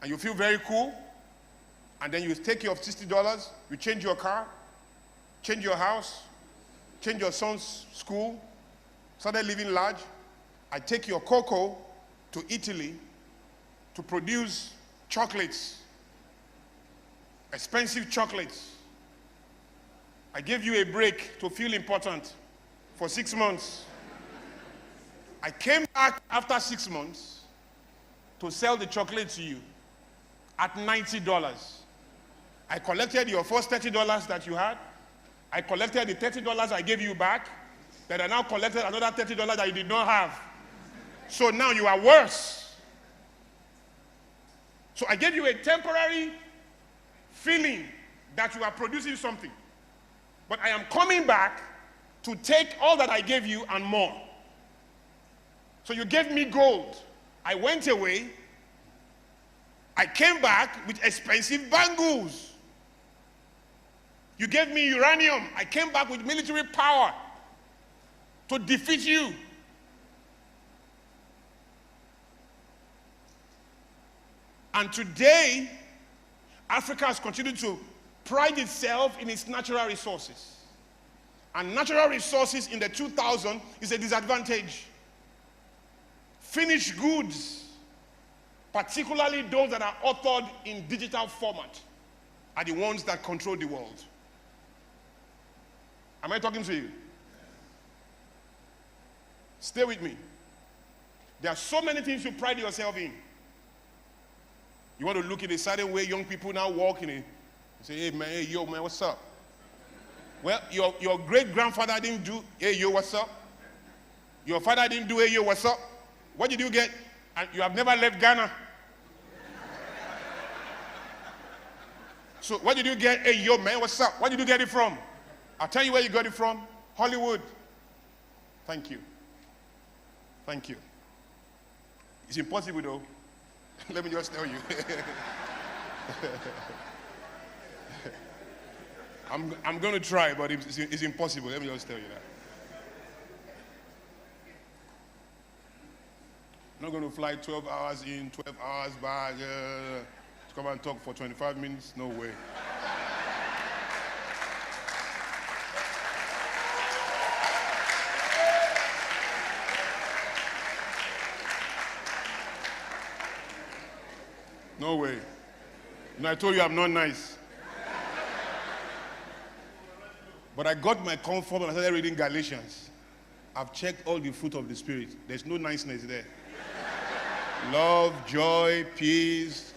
Speaker 2: And you feel very cool. And then you take your $60, you change your car, change your house, change your son's school, started living large. I take your cocoa to Italy to produce chocolates, expensive chocolates. I gave you a break to feel important for 6 months. I came back after 6 months to sell the chocolate to you at $90. I collected your first $30 that you had. I collected the $30 I gave you back. Then I now collected another $30 that you did not have. So now you are worse. So I gave you a temporary feeling that you are producing something. But I am coming back to take all that I gave you and more. So you gave me gold. I went away. I came back with expensive bangles. You gave me uranium. I came back with military power to defeat you. And today, Africa has continued to pride itself in its natural resources. And natural resources in the 2000s is a disadvantage. Finished goods, particularly those that are authored in digital format, are the ones that control the world. Am I talking to you? Stay with me. There are so many things you pride yourself in. You want to look in a certain way, young people now walk in it. Say, hey man, hey yo man, what's up? Well, your great-grandfather didn't do, hey yo, what's up? Your father didn't do, hey yo, what's up? What did you get? And you have never left Ghana. So what did you get? Hey yo man, what's up? Where did you get it from? I'll tell you where you got it from. Hollywood. Thank you. Thank you. It's impossible though. Let me just tell you. I'm going to try, but it's impossible. Let me just tell you that. I'm not going to fly 12 hours in, 12 hours back, to come and talk for 25 minutes. No way. No way. And I told you I'm not nice. But I got my comfort when I started reading Galatians. I've checked all the fruit of the Spirit. There's no niceness there. Love, joy, peace.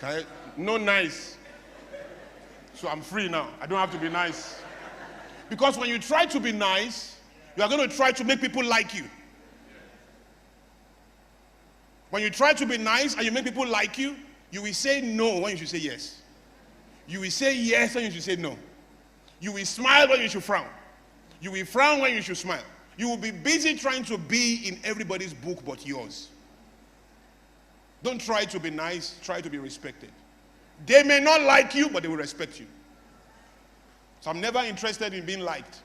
Speaker 2: No nice. So I'm free now. I don't have to be nice. Because when you try to be nice, you are going to try to make people like you. When you try to be nice and you make people like you, you will say no when you should say yes. You will say yes when you should say no. You will smile when you should frown. You will frown when you should smile. You will be busy trying to be in everybody's book but yours. Don't try to be nice, try to be respected. They may not like you, but they will respect you. So I'm never interested in being liked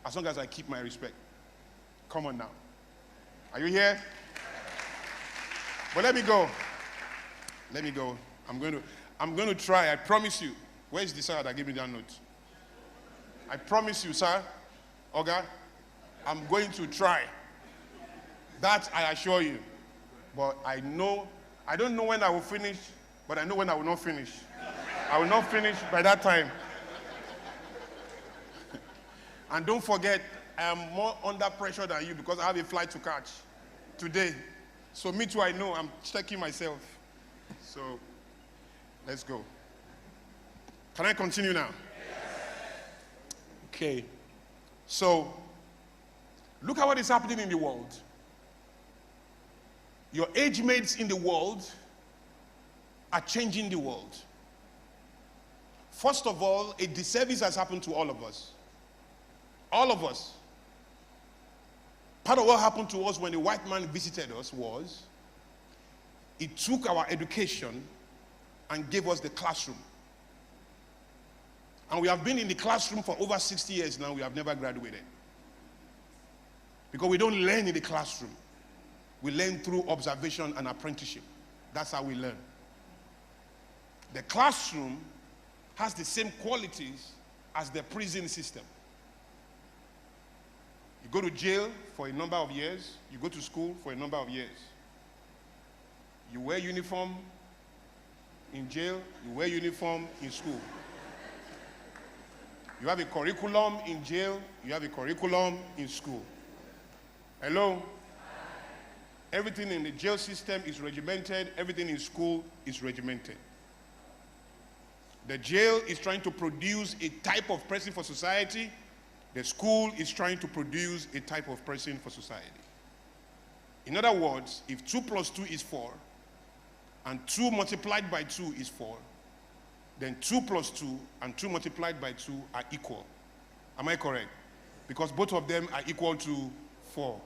Speaker 2: as long as I keep my respect. Come on now. Are you here? But let me go. Let me go. I'm going to try. I promise you. Where's the sir that gave me that note? I promise you, sir, Oga, I'm going to try. That I assure you. But I don't know when I will finish, but I know when I will not finish. I will not finish by that time. And don't forget, I am more under pressure than you because I have a flight to catch today. So me too, I know. I'm checking myself. So let's go. Can I continue now? Okay. So look at what is happening in the world. Your age mates in the world are changing the world. First of all, a disservice has happened to all of us. All of us. Part of what happened to us when the white man visited us was he took our education and gave us the classroom. And we have been in the classroom for over 60 years now. We have never graduated. Because we don't learn in the classroom. We learn through observation and apprenticeship. That's how we learn. The classroom has the same qualities as the prison system. You go to jail for a number of years. You go to school for a number of years. You wear uniform in jail. You wear uniform in school. You have a curriculum in jail. You have a curriculum in school. Hello? Everything in the jail system is regimented. Everything in school is regimented. The jail is trying to produce a type of person for society. The school is trying to produce a type of person for society. In other words, if 2 plus 2 is 4, and 2 multiplied by 2 is 4, then 2 plus 2 and 2 multiplied by 2 are equal. Am I correct? Because both of them are equal to 4.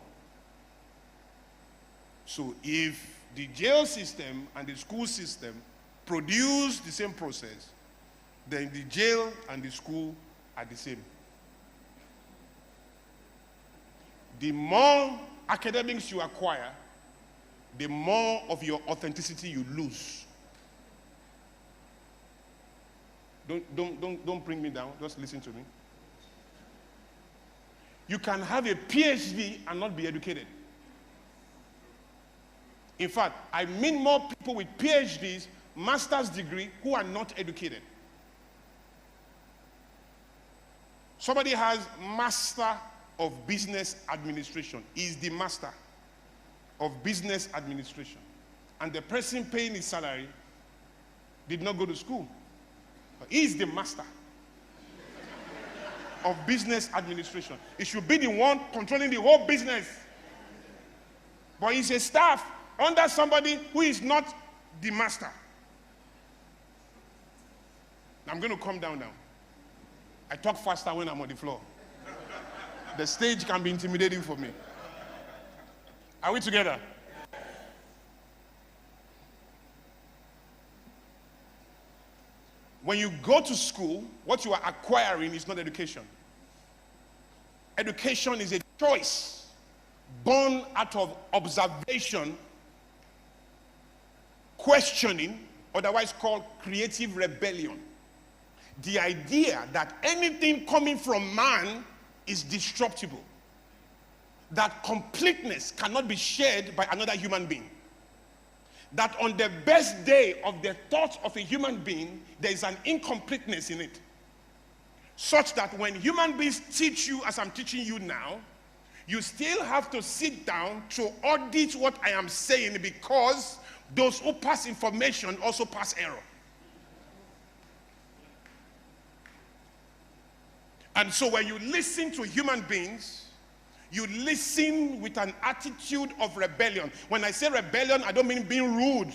Speaker 2: So if the jail system and the school system produce the same process, then the jail and the school are the same. The more academics you acquire, the more of your authenticity you lose. Don't bring me down. Just listen to me. You can have a PhD and not be educated. In fact, I meet more people with PhDs, master's degree, who are not educated. Somebody has Master of Business Administration. He is the master of business administration. And the person paying his salary did not go to school. But he is the master of business administration. He should be the one controlling the whole business. But he's a staff under somebody who is not the master. I'm going to calm down now. I talk faster when I'm on the floor. The stage can be intimidating for me. Are we together? When you go to school, what you are acquiring is not education. Education is a choice born out of observation, questioning, otherwise called creative rebellion. The idea that anything coming from man is destructible, that completeness cannot be shared by another human being, that on the best day of the thought of a human being, there is an incompleteness in it, such that when human beings teach you as I'm teaching you now, you still have to sit down to audit what I am saying, because those who pass information also pass error. And so when you listen to human beings, you listen with an attitude of rebellion. When I say rebellion, I don't mean being rude.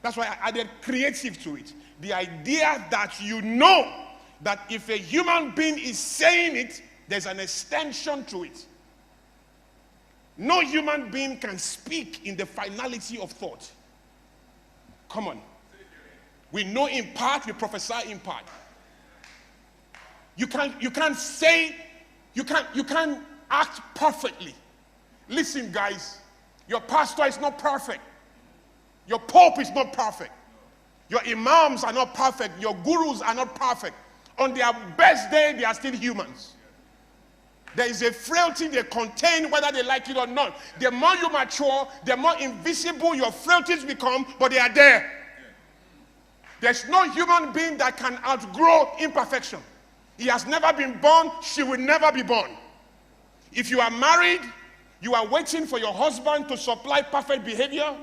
Speaker 2: That's why I added creative to it. The idea that you know that if a human being is saying it, there's an extension to it. No human being can speak in the finality of thought. Come on. We know in part, we prophesy in part. You can't say, you can't act perfectly. Listen, guys, your pastor is not perfect. Your pope is not perfect. Your imams are not perfect. Your gurus are not perfect. On their best day, they are still humans. There is a frailty they contain, whether they like it or not. The more you mature, the more invisible your frailties become, but they are there. There's no human being that can outgrow imperfection. He has never been born, she will never be born. If you are married, you are waiting for your husband to supply perfect behavior.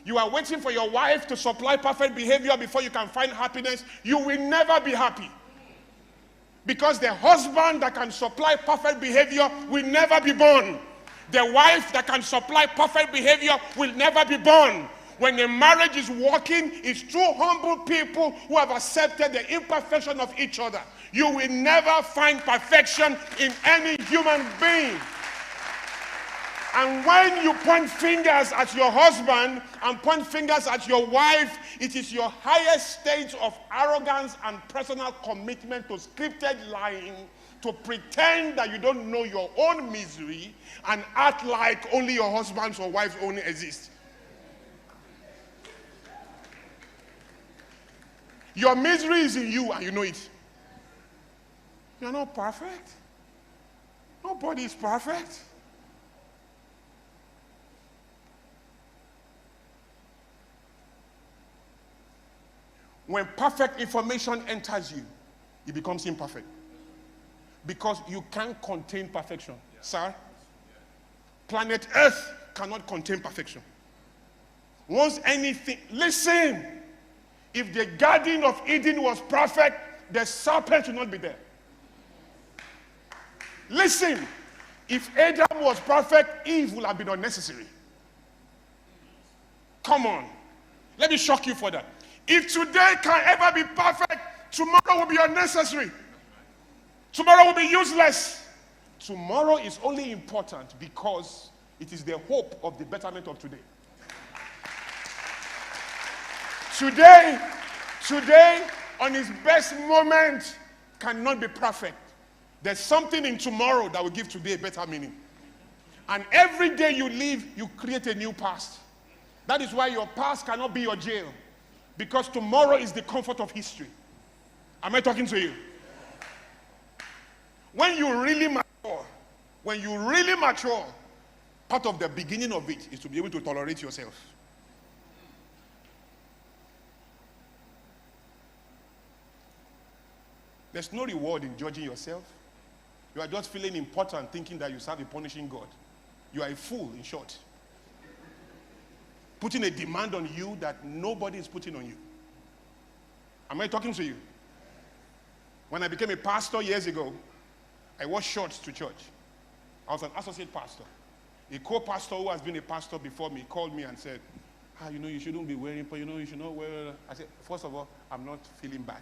Speaker 2: You are waiting for your wife to supply perfect behavior before you can find happiness. You will never be happy. Because the husband that can supply perfect behavior will never be born. The wife that can supply perfect behavior will never be born. When a marriage is working, it's two humble people who have accepted the imperfection of each other. You will never find perfection in any human being. And when you point fingers at your husband and point fingers at your wife, it is your highest stage of arrogance and personal commitment to scripted lying, to pretend that you don't know your own misery and act like only your husband's or wife's only exist. Your misery is in you and you know it. You're not perfect. Nobody is perfect. When perfect information enters you, it becomes imperfect. Because you can't contain perfection. Yeah. Sir, planet Earth cannot contain perfection. Once anything, listen, if the Garden of Eden was perfect, the serpent would not be there. Listen, if Adam was perfect, Eve would have been unnecessary. Come on. Let me shock you further. If today can ever be perfect, tomorrow will be unnecessary. Tomorrow will be useless. Tomorrow is only important because it is the hope of the betterment of today. Today, on its best moment, cannot be perfect. There's something in tomorrow that will give today a better meaning. And every day you live, you create a new past. That is why your past cannot be your jail. Because tomorrow is the comfort of history. Am I talking to you? When you really mature, part of the beginning of it is to be able to tolerate yourself. There's no reward in judging yourself. You are just feeling important, thinking that you serve a punishing God. You are a fool, in short. Putting a demand on you that nobody is putting on you. Am I talking to you? When I became a pastor years ago, I wore shorts to church. I was an associate pastor. A co-pastor who has been a pastor before me called me and said, you shouldn't be wearing, you should not wear. I said, first of all, I'm not feeling bad.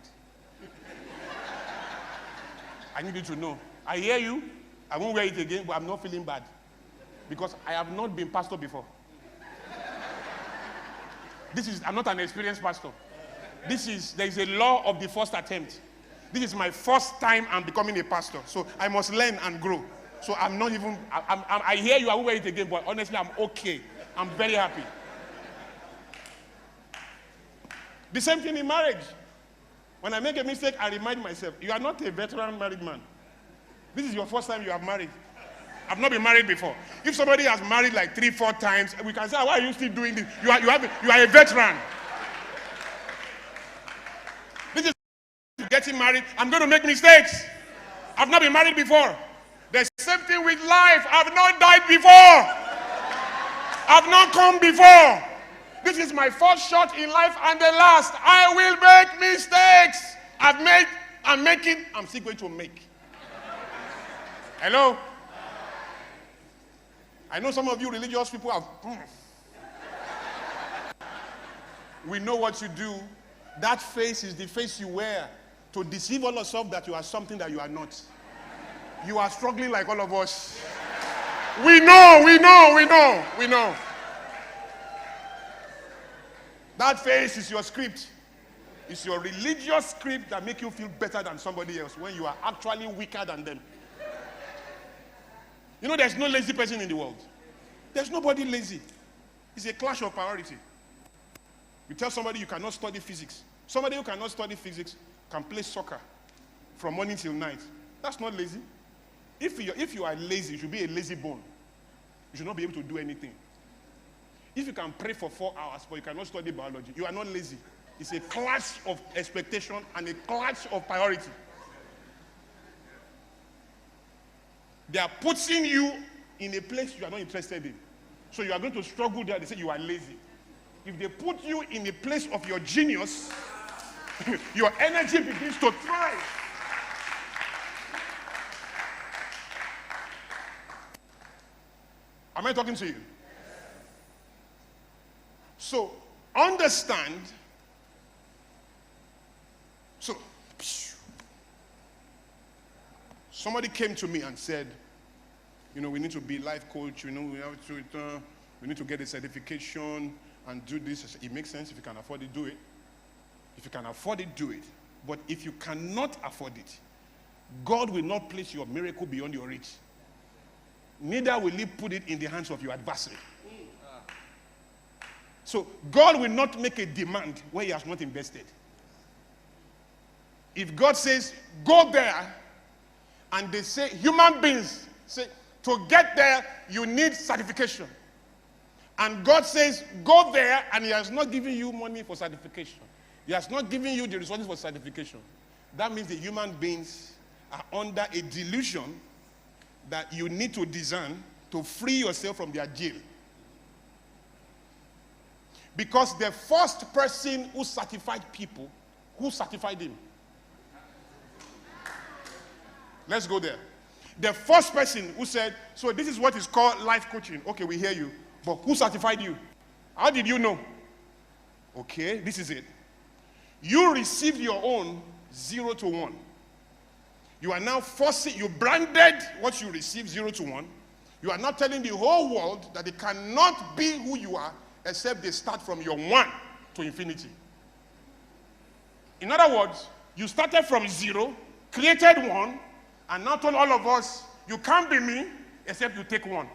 Speaker 2: I need you to know. I hear you. I won't wear it again, but I'm not feeling bad. Because I have not been pastor before. I'm not an experienced pastor. There is a law of the first attempt. This is my first time I'm becoming a pastor. So I must learn and grow. So I'm not even, I hear you, I won't wear it again, but honestly, I'm okay. I'm very happy. The same thing in marriage. When I make a mistake, I remind myself, you are not a veteran married man. This is your first time you have married. I've not been married before. If somebody has married like 3-4 times, we can say, why are you still doing this? You are a veteran. This is getting married. I'm going to make mistakes. I've not been married before. The same thing with life. I've not died before. I've not come before. This is my first shot in life and the last. I will make mistakes. I'm still going to make. Hello? I know some of you religious people have. We know what you do. That face is the face you wear to deceive all yourself that you are something that you are not. You are struggling like all of us. We know. That face is your script. It's your religious script that makes you feel better than somebody else when you are actually weaker than them. You know, there's no lazy person in the world. There's nobody lazy. It's a clash of priority. You tell somebody you cannot study physics. Somebody who cannot study physics can play soccer from morning till night. That's not lazy. If you are lazy, you should be a lazy bone. You should not be able to do anything. If you can pray for 4 hours, but you cannot study biology, you are not lazy. It's a clash of expectation and a clash of priority. They are putting you in a place you are not interested in. So you are going to struggle there. They say you are lazy. If they put you in a place of your genius, your energy begins to thrive. Am I talking to you? So, understand. So, somebody came to me and said, we need to be life coach, we need to get a certification and do this. It makes sense. If you can afford it, do it. If you can afford it, do it. But if you cannot afford it, God will not place your miracle beyond your reach. Neither will he put it in the hands of your adversary. So God will not make a demand where he has not invested. If God says, go there, and they say, human beings say, to get there, you need certification. And God says, go there, and he has not given you money for certification. He has not given you the resources for certification. That means the human beings are under a delusion that you need to discern to free yourself from their jail. Because the first person who certified people, who certified him? Let's go there. The first person who said, so this is what is called life coaching. Okay, we hear you. But who certified you? How did you know? Okay, this is it. You received your own 0 to 1. You are now forcing, you branded what you received 0 to 1. You are now telling the whole world that they cannot be who you are except they start from your 1 to infinity. In other words, you started from 0, created 1, and now told all of us, you can't be me except you take 1.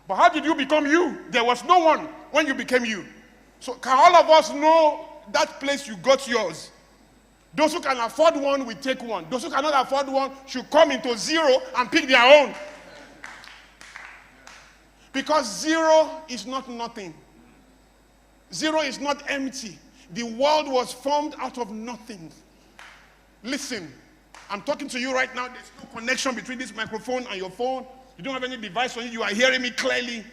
Speaker 2: But how did you become you? There was no 1 when you became you. So can all of us know that place you got yours? Those who can afford 1 will take 1. Those who cannot afford 1 should come into 0 and pick their own. Because 0 is not nothing. 0 is not empty. The world was formed out of nothing. Listen, I'm talking to you right now. There's no connection between this microphone and your phone. You don't have any device on you. You are hearing me clearly.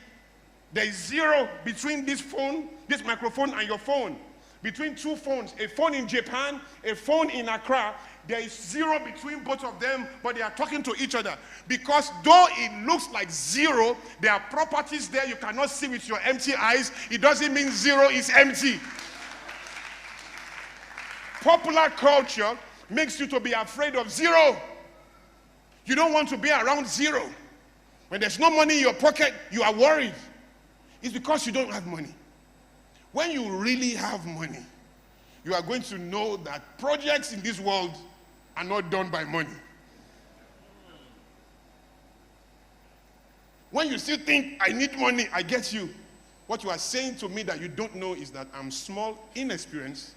Speaker 2: There is 0 between this phone, this microphone, and your phone. Between 2 phones, a phone in Japan, a phone in Accra, there is 0 between both of them, but they are talking to each other. Because though it looks like 0, there are properties there you cannot see with your empty eyes. It doesn't mean 0 is empty. Popular culture makes you to be afraid of 0. You don't want to be around 0. When there's no money in your pocket, you are worried. It's because you don't have money. When you really have money, you are going to know that projects in this world are not done by money. When you still think, I need money, I get you. What you are saying to me that you don't know is that I'm small, inexperienced.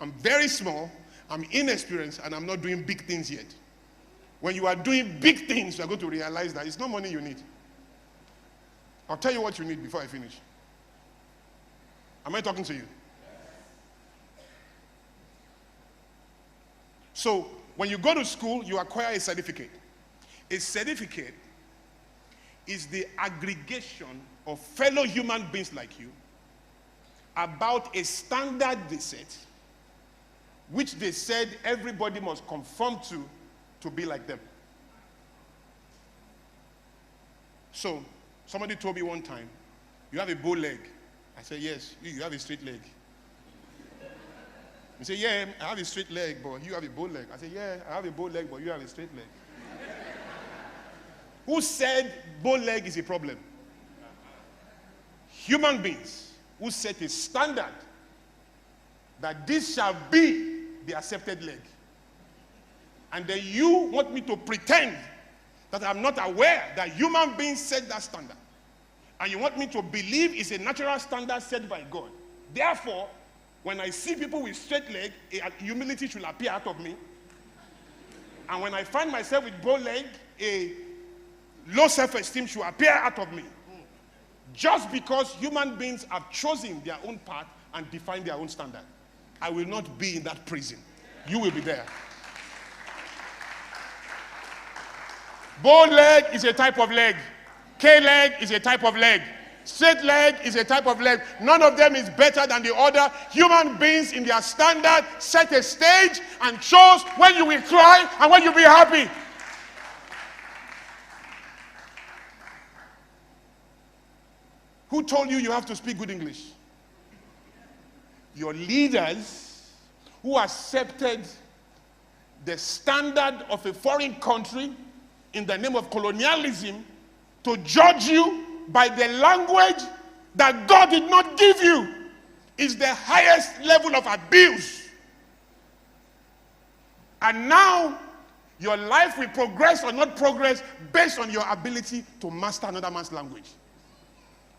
Speaker 2: I'm very small, I'm inexperienced, and I'm not doing big things yet. When you are doing big things, you are going to realize that it's not money you need. I'll tell you what you need before I finish. Am I talking to you? So, when you go to school, you acquire a certificate. A certificate is the aggregation of fellow human beings like you about a standard they set, which they said everybody must conform to be like them. So, somebody told me one time, you have a bow leg. I said, yes, you have a straight leg. He said, yeah, I have a straight leg, but you have a bow leg. I said, yeah, I have a bow leg, but you have a straight leg. Who said bow leg is a problem? Human beings who set a standard that this shall be the accepted leg. And then you want me to pretend that I'm not aware that human beings set that standard. And you want me to believe it's a natural standard set by God. Therefore, when I see people with straight leg, humility should appear out of me. And when I find myself with bow leg, a low self-esteem should appear out of me. Just because human beings have chosen their own path and defined their own standard. I will not be in that prison. You will be there. Bow leg is a type of leg. K-leg is a type of leg. Straight leg is a type of leg. None of them is better than the other. Human beings in their standard set a stage and chose when you will cry and when you will be happy. Who told you you have to speak good English? Your leaders who accepted the standard of a foreign country in the name of colonialism to judge you by the language that God did not give you is the highest level of abuse. And now your life will progress or not progress based on your ability to master another man's language.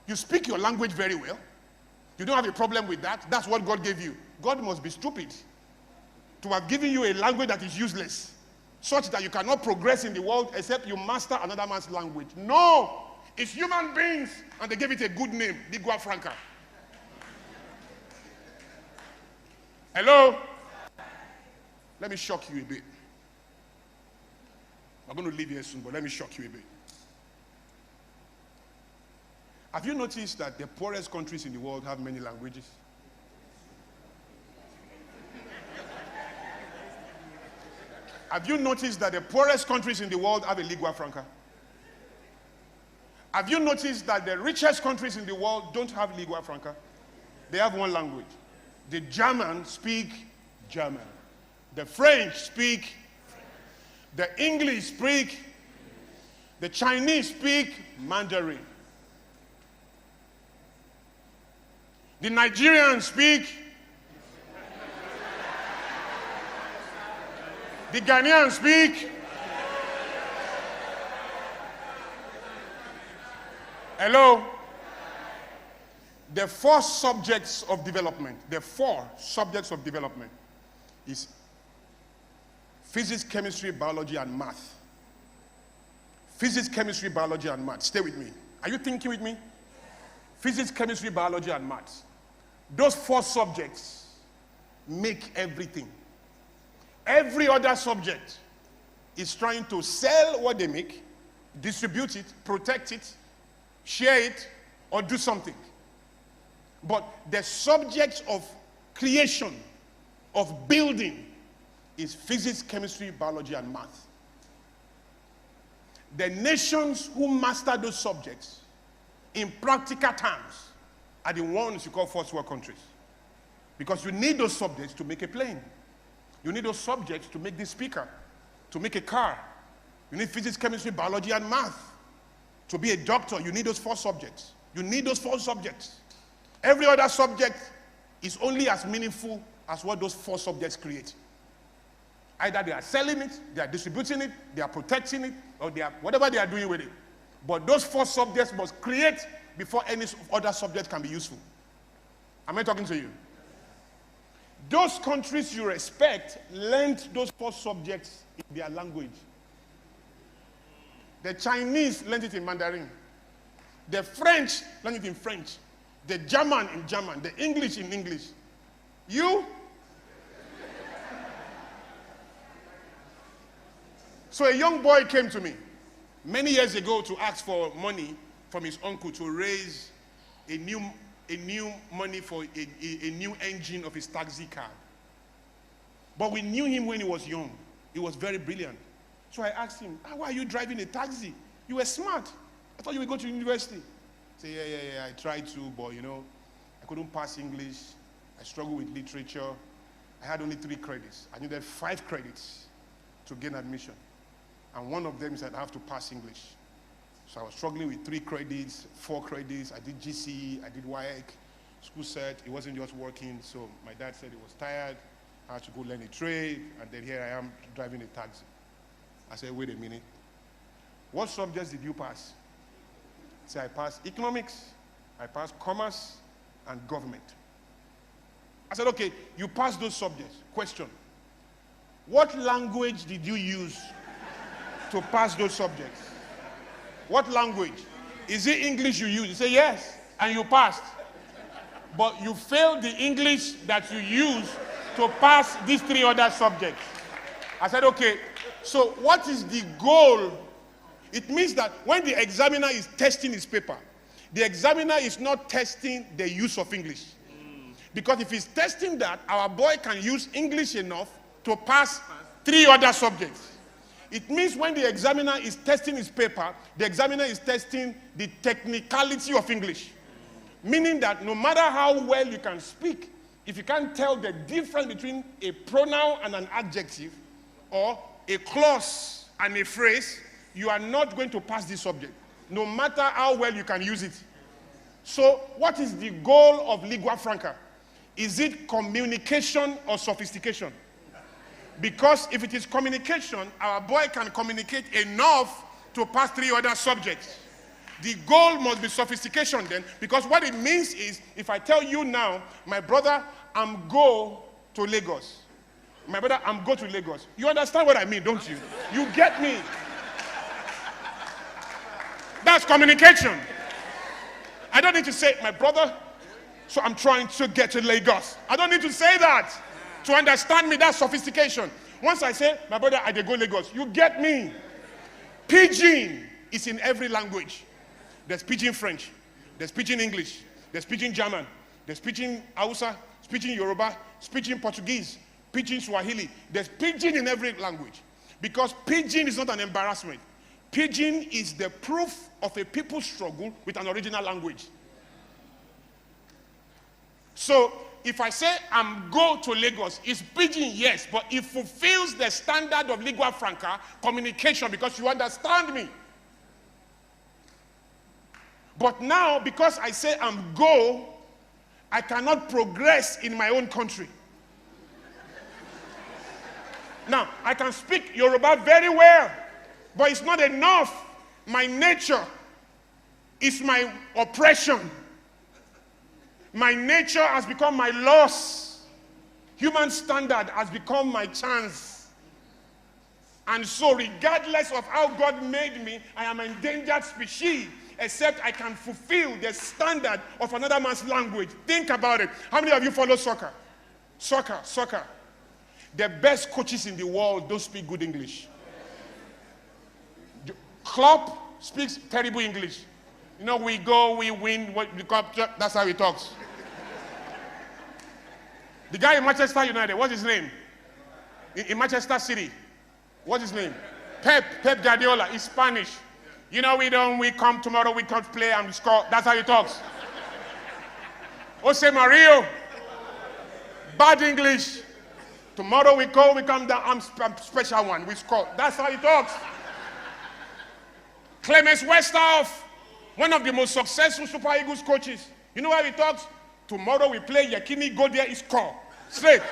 Speaker 2: You speak your language very well. You don't have a problem with that. That's what God gave you. God must be stupid to have given you a language that is useless, such that you cannot progress in the world except you master another man's language. No! It's human beings, and they gave it a good name, Lingua Franca. Hello? Let me shock you a bit. I'm going to leave here soon, but let me shock you a bit. Have you noticed that the poorest countries in the world have many languages? Have you noticed that the poorest countries in the world have a lingua franca? Have you noticed that the richest countries in the world don't have lingua franca? They have one language. The Germans speak German. The French speak. The English speak. The Chinese speak Mandarin. The Nigerians speak. The Ghanaians speak. Hello? The four subjects of development is physics, chemistry, biology, and math. Physics, chemistry, biology, and math. Stay with me. Are you thinking with me? Physics, chemistry, biology, and math. Those four subjects make everything. Every other subject is trying to sell what they make, distribute it, protect it, share it, or do something. But the subject of creation, of building, is physics, chemistry, biology, and math. The nations who master those subjects in practical terms are the ones you call first world countries. Because you need those subjects to make a plane. You need those subjects to make this speaker, to make a car. You need physics, chemistry, biology, and math. To be a doctor, you need those four subjects. You need those four subjects. Every other subject is only as meaningful as what those four subjects create. Either they are selling it, they are distributing it, they are protecting it, or they are whatever they are doing with it. But those four subjects must create before any other subject can be useful. Am I talking to you? Those countries you respect learned those four subjects in their language. The Chinese learned it in Mandarin. The French learned it in French. The German in German. The English in English. You? So a young boy came to me many years ago to ask for money from his uncle to raise a new money for a new engine of his taxi car. But we knew him when he was young. He was very brilliant. So I asked him, why are you driving a taxi? You were smart. I thought you would go to university. He said, yeah, I tried to, but I couldn't pass English. I struggled with literature. I had only 3 credits. I needed 5 credits to gain admission. And one of them said I have to pass English. So I was struggling with 3 credits, 4 credits. I did GCE, I did WAEC, school set. It wasn't just working. So my dad said he was tired. I had to go learn a trade. And then here I am driving a taxi. I said, wait a minute. What subjects did you pass? He said, I passed economics, I passed commerce, and government. I said, okay, you passed those subjects. Question. What language did you use to pass those subjects? What language? Is it English you use? You say yes, and you passed. But you failed the English that you used to pass these 3 other subjects. I said, okay, so what is the goal? It means that when the examiner is testing his paper, the examiner is not testing the use of English. Because if he's testing that, our boy can use English enough to pass 3 other subjects. It means when the examiner is testing his paper, the examiner is testing the technicality of English. Meaning that no matter how well you can speak, if you can't tell the difference between a pronoun and an adjective, or a clause and a phrase, you are not going to pass this subject, no matter how well you can use it. So what is the goal of lingua franca? Is it communication or sophistication? Because if it is communication, our boy can communicate enough to pass 3 other subjects. The goal must be sophistication then, because what it means is, if I tell you now, my brother, I'm go to Lagos. My brother, I'm go to Lagos. You understand what I mean, don't you? You get me. That's communication. I don't need to say, my brother, so I'm trying to get to Lagos. I don't need to say that. To understand me, that's sophistication. Once I say, my brother, I dey go Lagos, you get me. Pidgin is in every language. There's Pidgin French, there's Pidgin English, there's Pidgin German, there's Pidgin Hausa, Pidgin Yoruba, Pidgin Portuguese, Pidgin Swahili. There's Pidgin in every language. Because Pidgin is not an embarrassment. Pidgin is the proof of a people's struggle with an original language. So, if I say I'm go to Lagos, it's Pidgin, yes, but it fulfills the standard of lingua franca communication because you understand me. But now, because I say I'm go, I cannot progress in my own country. Now, I can speak Yoruba very well, but it's not enough. My nature is my oppression. My nature has become my loss. Human standard has become my chance. And so, regardless of how God made me, I am an endangered species, except I can fulfill the standard of another man's language. Think about it. How many of you follow soccer? Soccer. The best coaches in the world don't speak good English. Klopp speaks terrible English. You know, we go, we win, that's how he talks. The guy in Manchester United, what's his name? In Manchester City, what's his name? Pep Guardiola, he's Spanish. You know, we come tomorrow, we come play and we score. That's how he talks. Jose Mario, bad English. Tomorrow we come down, I'm special one, we score. That's how he talks. Clemens Westhoff, one of the most successful Super Eagles coaches. You know how he talks? Tomorrow we play Yakini, go there, he score. Straight.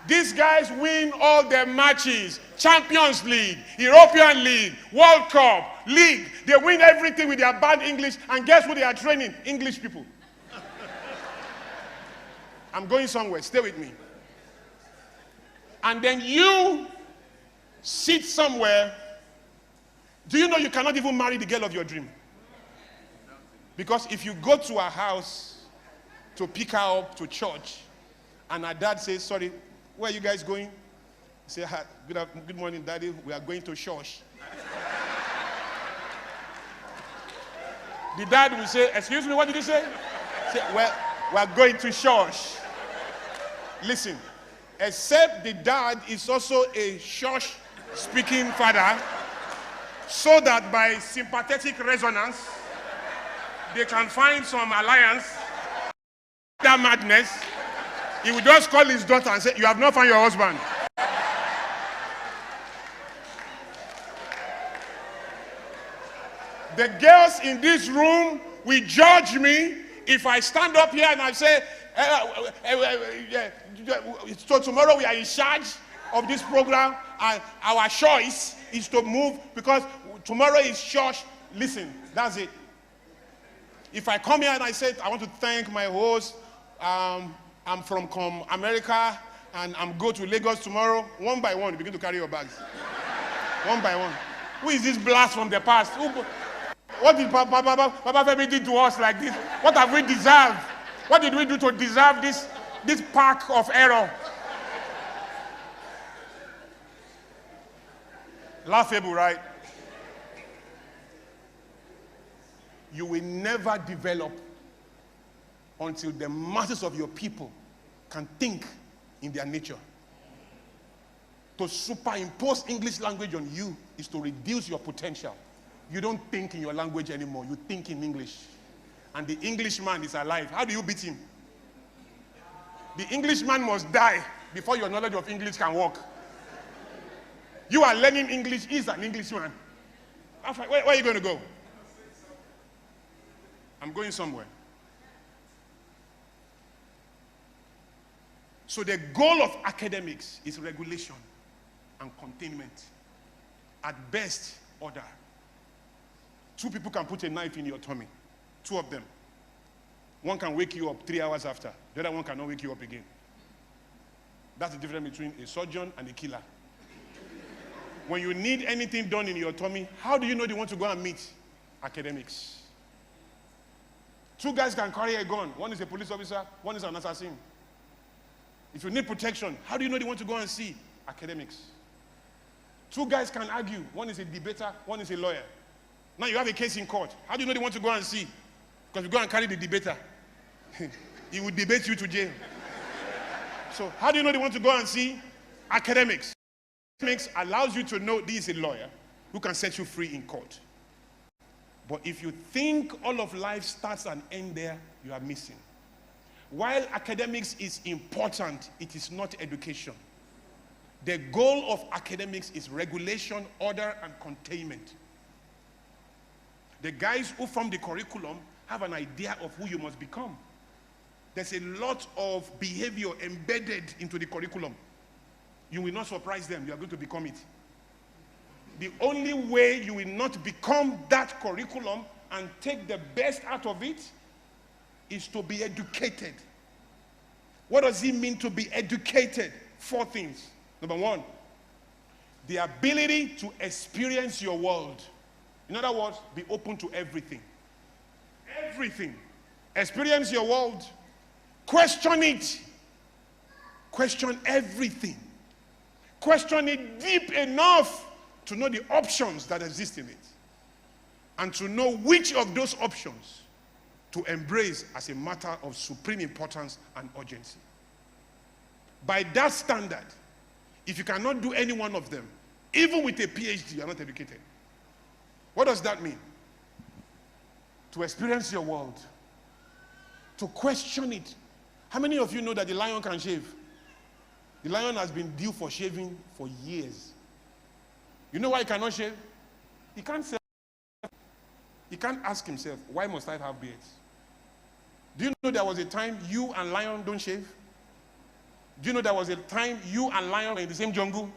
Speaker 2: These guys win all their matches. Champions League, European League, World Cup, League. They win everything with their bad English. And guess who they are training? English people. I'm going somewhere. Stay with me. And then you sit somewhere. Do you know you cannot even marry the girl of your dream? Because if you go to her house to pick her up to church, and her dad says, sorry, where are you guys going? Say, good morning, Daddy. We are going to church. The dad will say, excuse me, what did you say? Say, well, we are going to church. Listen, except the dad is also a church-speaking father, so that by sympathetic resonance, they can find some alliance. That madness, he will just call his daughter and say, you have not found your husband. The girls in this room will judge me if I stand up here and I say, so tomorrow we are in charge of this program and our choice is to move because tomorrow is church. Listen, that's it. If I come here and I say, I want to thank my host, I'm from America and I'm going to Lagos tomorrow, one by one, you begin to carry your bags. One by one. Who is this blast from the past? What did Papa Femi did to us like this? What have we deserved? What did we do to deserve this pack of error? Laughable, right? You will never develop until the masses of your people can think in their nature. To superimpose English language on you is to reduce your potential. You don't think in your language anymore. You think in English. And the Englishman is alive. How do you beat him? The Englishman must die before your knowledge of English can work. You are learning English. He's an Englishman. Where are you going to go? I'm going somewhere. So the goal of academics is regulation and containment. At best, order. 2 people can put a knife in your tummy. 2 of them. One can wake you up 3 hours after. The other one cannot wake you up again. That's the difference between a surgeon and a killer. When you need anything done in your tummy, how do you know they want to go and meet? Academics. 2 guys can carry a gun. One is a police officer, one is an assassin. If you need protection, how do you know they want to go and see? Academics. 2 guys can argue. One is a debater, one is a lawyer. Now you have a case in court. How do you know they want to go and see? Because you go and carry the debater. He will debate you to jail. So how do you know they want to go and see? Academics. Academics allows you to know this is a lawyer, who can set you free in court. But if you think all of life starts and ends there, you are missing. While academics is important, it is not education. The goal of academics is regulation, order, and containment. The guys who form the curriculum have an idea of who you must become. There's a lot of behavior embedded into the curriculum. You will not surprise them. You are going to become it. The only way you will not become that curriculum and take the best out of it is to be educated. What does it mean to be educated? 4 things. Number 1, the ability to experience your world. In other words, be open to everything. Everything. Experience your world. Question it. Question everything. Question it deep enough to know the options that exist in it. And to know which of those options to embrace as a matter of supreme importance and urgency. By that standard, if you cannot do any one of them, even with a PhD, you are not educated. What does that mean? To experience your world. To question it. How many of you know that the lion can shave? The lion has been due for shaving for years. You know why he cannot shave? He can't say. He can't ask himself, why must I have beards? Do you know there was a time you and lion don't shave? Do you know there was a time you and lion were in the same jungle?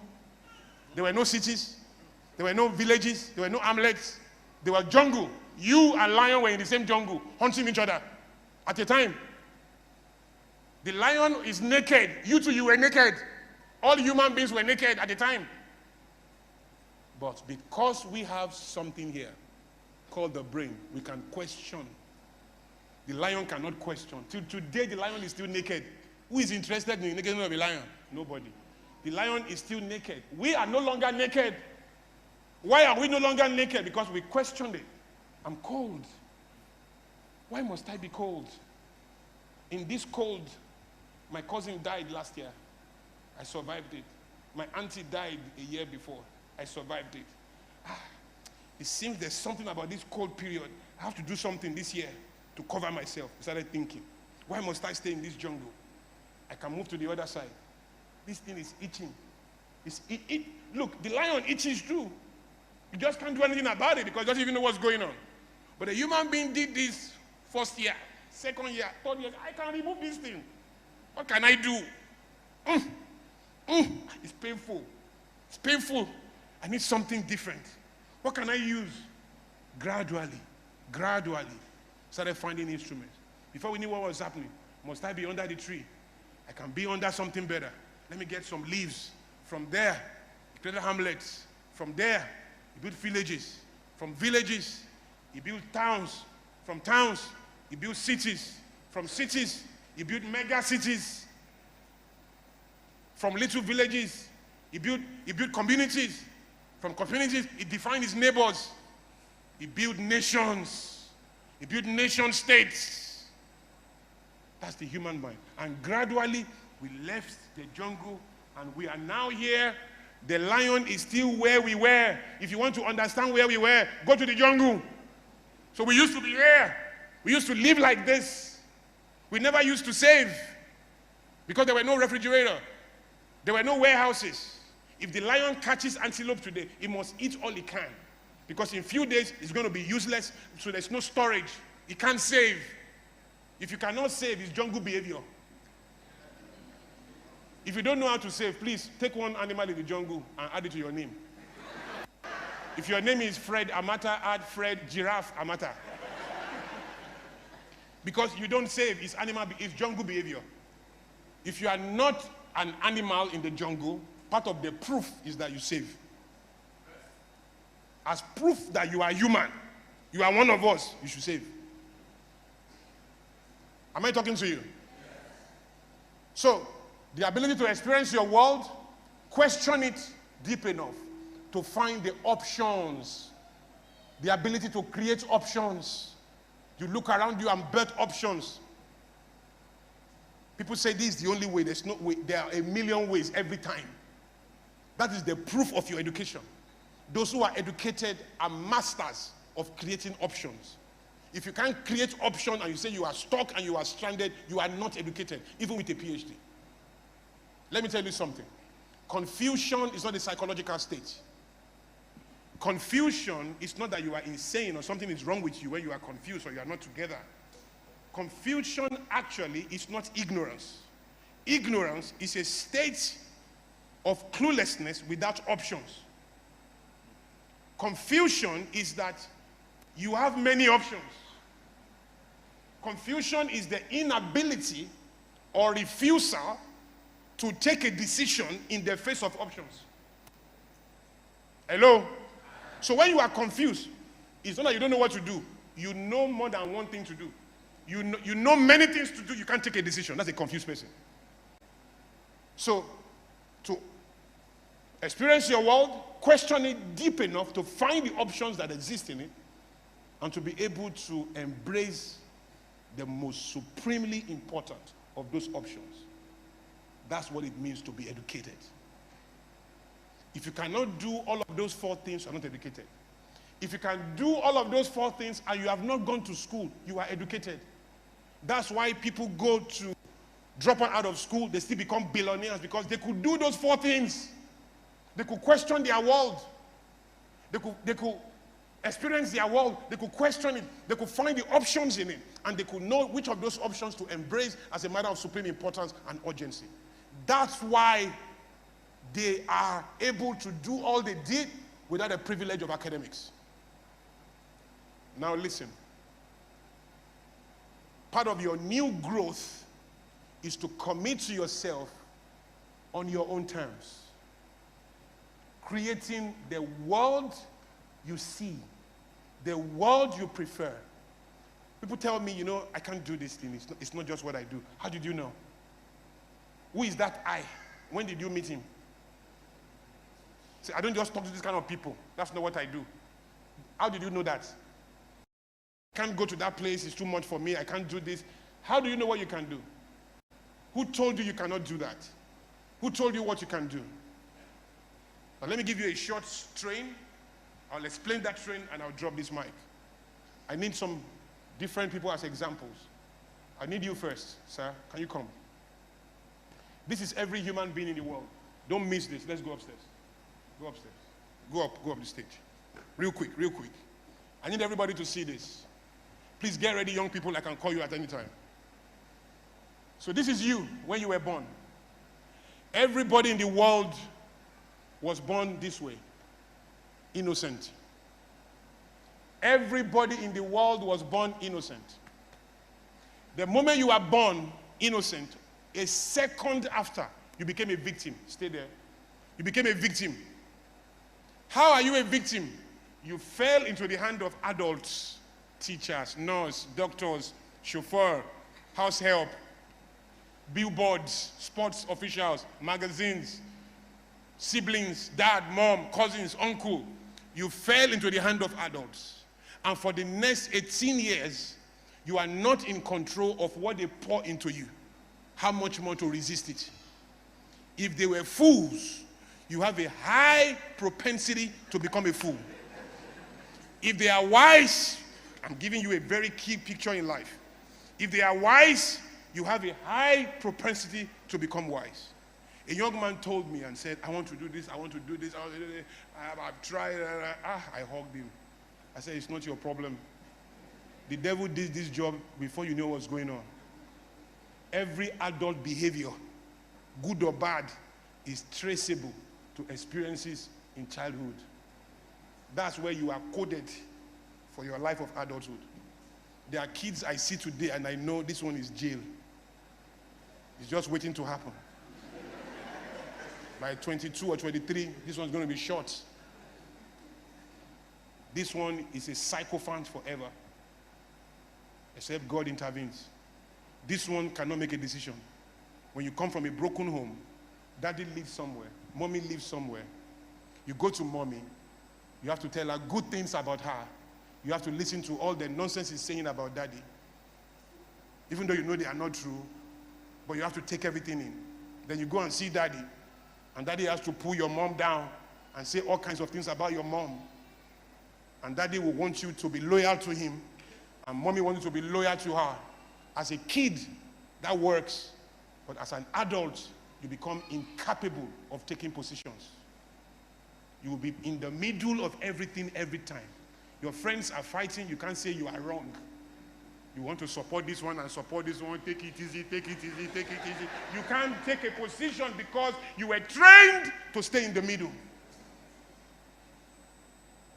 Speaker 2: There were no cities. There were no villages. There were no hamlets. There were jungle. You and lion were in the same jungle, hunting each other at a time. The lion is naked. You two, you were naked. All human beings were naked at the time. But because we have something here called the brain, we can question. The lion cannot question. Till today, the lion is still naked. Who is interested in the nakedness of a lion? Nobody. The lion is still naked. We are no longer naked. Why are we no longer naked? Because we questioned it. I'm cold. Why must I be cold? In this cold, my cousin died last year. I survived it. My auntie died a year before. I survived it. It seems there's something about this cold period. I have to do something this year to cover myself. I started thinking, why must I stay in this jungle? I can move to the other side. This thing is itching. Look, the lion itches too. You just can't do anything about it because you doesn't even know what's going on. But a human being did this first year, second year, third year. I can remove this thing. What can I do? It's painful. It's painful. I need something different. What can I use? Gradually, started finding instruments. Before we knew what was happening, must I be under the tree? I can be under something better. Let me get some leaves. From there, he created hamlets. From there, he built villages. From villages, he built towns. From towns, he built cities. From cities, he built mega cities. From little villages, he built communities. From communities, he defined his neighbors. He built nations. He built nation states. That's the human mind. And gradually, we left the jungle, and we are now here. The lion is still where we were. If you want to understand where we were, go to the jungle. So we used to be here. We used to live like this. We never used to save because there were no refrigerator. There were no warehouses. If the lion catches antelope today, it must eat all it can because in a few days, it's going to be useless, so there's no storage. It can't save. If you cannot save, it's jungle behavior. If you don't know how to save, please take one animal in the jungle and add it to your name. If your name is Fred Amata, add Fred Giraffe Amata. Because you don't save, it's jungle behavior. If you are not an animal in the jungle, part of the proof is that you save. As proof that you are human, you are one of us, you should save. Am I talking to you? So, the ability to experience your world, question it deep enough to find the options. The ability to create options. You look around you and birth options. People say this is the only way. There's no way. There are a million ways every time. That is the proof of your education. Those who are educated are masters of creating options. If you can't create options and you say you are stuck and you are stranded, you are not educated, even with a PhD. Let me tell you something. Confusion is not a psychological state. Confusion is not that you are insane or something is wrong with you when you are confused or you are not together. Confusion actually is not ignorance. Ignorance is a state of cluelessness without options. Confusion is that you have many options. Confusion is the inability or refusal to take a decision in the face of options. Hello? So when you are confused, it's not that you don't know what to do. You know more than one thing to do. You know many things to do, you can't take a decision. That's a confused person. So, to experience your world, question it deep enough to find the options that exist in it, and to be able to embrace the most supremely important of those options. That's what it means to be educated. If you cannot do all of those four things, you are not educated. If you can do all of those four things and you have not gone to school, you are educated. That's why people go to drop out of school, they still become billionaires, because they could do those four things. They could question their world. They could experience their world. They could question it. They could find the options in it. And they could know which of those options to embrace as a matter of supreme importance and urgency. That's why they are able to do all they did without the privilege of academics. Now listen. Part of your new growth is to commit to yourself on your own terms. Creating the world you see, the world you prefer. People tell me, you know, I can't do this thing. It's not just what I do. How did you know? Who is that I? When did you meet him? See, I don't just talk to this kind of people. That's not what I do. How did you know that? I can't go to that place. It's too much for me. I can't do this. How do you know what you can do? Who told you you cannot do that? Who told you what you can do? Now let me give you a short train. I'll explain that train and I'll drop this mic. I need some different people as examples. I need you first, sir. Can you come? This is every human being in the world. Don't miss this. Let's go upstairs. Go upstairs. Go up the stage. Real quick, real quick. I need everybody to see this. Please get ready, young people. I can call you at any time. So this is you when you were born. Everybody in the world was born this way. Innocent. Everybody in the world was born innocent. The moment you are born innocent, a second after, you became a victim. Stay there. You became a victim. How are you a victim? You fell into the hand of adults, teachers, nurse, doctors, chauffeur, house help, billboards, sports officials, magazines, siblings, dad, mom, cousins, uncle. You fell into the hand of adults. And for the next 18 years, you are not in control of what they pour into you. How much more to resist it? If they were fools, you have a high propensity to become a fool. If they are wise, I'm giving you a very key picture in life. If they are wise, you have a high propensity to become wise. A young man told me and said, I want to do this, I want to do this, I've tried, I hugged him. I said, it's not your problem. The devil did this job before you know what's going on. Every adult behavior, good or bad, is traceable to experiences in childhood. That's where you are coded for your life of adulthood. There are kids I see today and I know this one is jail. It's just waiting to happen. By 22 or 23, this one's going to be shot. This one is a sycophant forever, except God intervenes. This one cannot make a decision. When you come from a broken home, daddy lives somewhere, mommy lives somewhere. You go to mommy, you have to tell her good things about her. You have to listen to all the nonsense he's saying about daddy. Even though you know they are not true, but you have to take everything in. Then you go and see daddy, and daddy has to pull your mom down and say all kinds of things about your mom. And daddy will want you to be loyal to him, and mommy wants you to be loyal to her. As a kid, that works. But as an adult, you become incapable of taking positions. You will be in the middle of everything every time. Your friends are fighting, you can't say you are wrong. You want to support this one and support this one, take it easy, take it easy, take it easy. You can't take a position because you were trained to stay in the middle.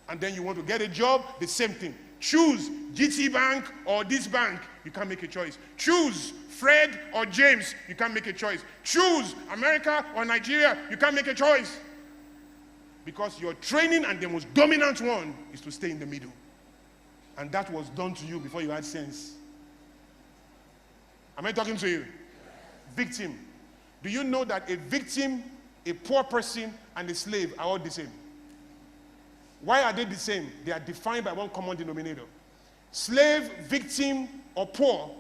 Speaker 2: And then you want to get a job, the same thing. Choose GT Bank or this bank, you can't make a choice. Choose Fred or James, you can't make a choice. Choose America or Nigeria, you can't make a choice. Because your training and the most dominant one is to stay in the middle. And that was done to you before you had sense. Am I talking to you? Victim. Do you know that a victim, a poor person, and a slave are all the same? Why are they the same? They are defined by one common denominator. Slave, victim, or poor,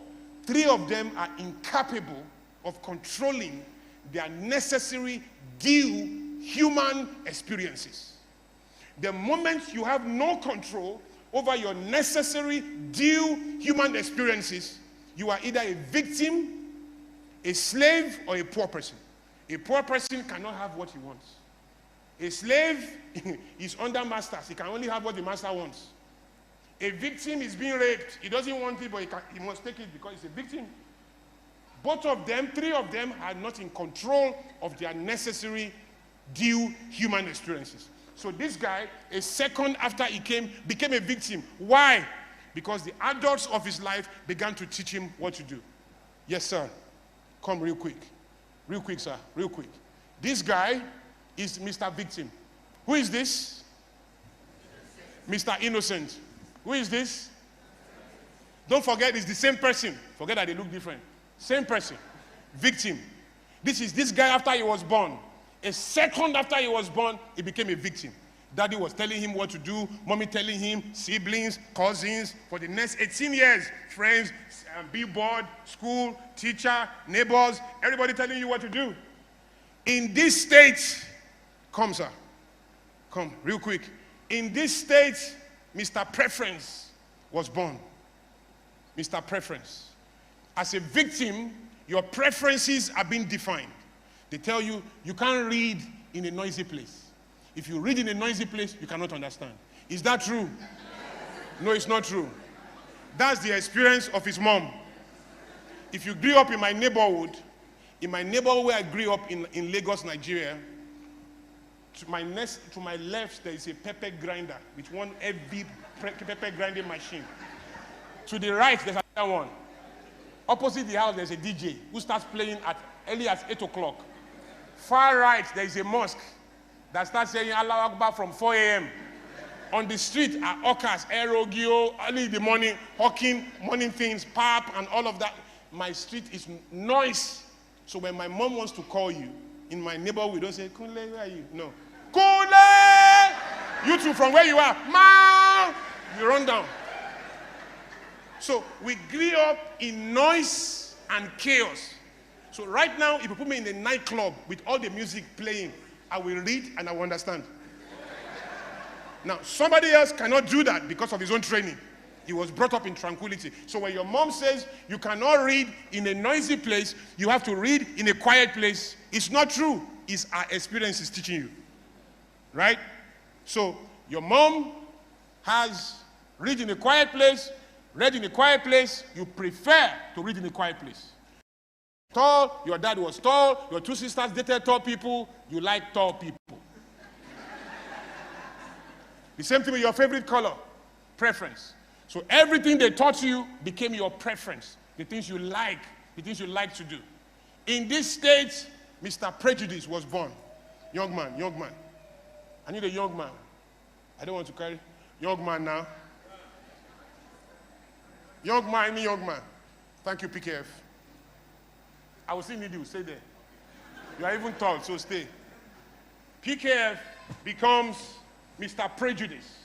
Speaker 2: three of them are incapable of controlling their necessary due human experiences. The moment you have no control over your necessary due human experiences, you are either a victim, a slave, or a poor person. A poor person cannot have what he wants. A slave is under masters. He can only have what the master wants. A victim is being raped. He doesn't want it, but he must take it because he's a victim. Both of them, three of them, are not in control of their necessary due human experiences. So this guy, a second after he became a victim. Why? Because the adults of his life began to teach him what to do. Yes, sir. Come real quick. Real quick, sir. Real quick. This guy is Mr. Victim. Who is this? Mr. Innocent. Who is this? Don't forget, it's the same person. Forget that they look different. Same person. Victim. This is this guy after he was born. A second after he was born, he became a victim. Daddy was telling him what to do, mommy telling him, siblings, cousins, for the next 18 years, friends, billboard, school, teacher, neighbors, everybody telling you what to do. In this state, come sir, come real quick. In this state, Mr. Preference was born. Mr. Preference. As a victim, your preferences are being defined. They tell you, you can't read in a noisy place. If you read in a noisy place, you cannot understand. Is that true? No, it's not true. That's the experience of his mom. If you grew up in my neighborhood where I grew up in Lagos, Nigeria, to my left, there is a pepper grinder with one heavy pepper grinding machine. To the right, there's another one. Opposite the house, there's a DJ who starts playing at early as 8 o'clock. Far right, there is a mosque that starts saying Allah Akbar from 4 a.m. On the street are hawkers, aerogio, early in the morning, hawking, morning things, pap, and all of that. My street is noise. So when my mom wants to call you, in my neighborhood, we don't say, Kunle, where are you? No. Kunle! You two from where you are, Ma! You run down. So we grew up in noise and chaos. So right now, if you put me in a nightclub with all the music playing, I will read and I will understand. Now, somebody else cannot do that because of his own training. He was brought up in tranquility. So when your mom says you cannot read in a noisy place, you have to read in a quiet place, it's not true. It's our experience is teaching you. Right? So your mom has read in a quiet place, read in a quiet place, you prefer to read in a quiet place. Tall, your dad was tall, your two sisters dated tall people, you like tall people. The same thing with your favorite color, preference. So everything they taught you became your preference, the things you like to do. In this state, Mr. Prejudice was born. Young man. I need a young man. I don't want to carry. Young man now. Young man, I need young man. Thank you, PKF. I will still need you, stay there. You are even tall, so stay. PKF becomes Mr. Prejudice.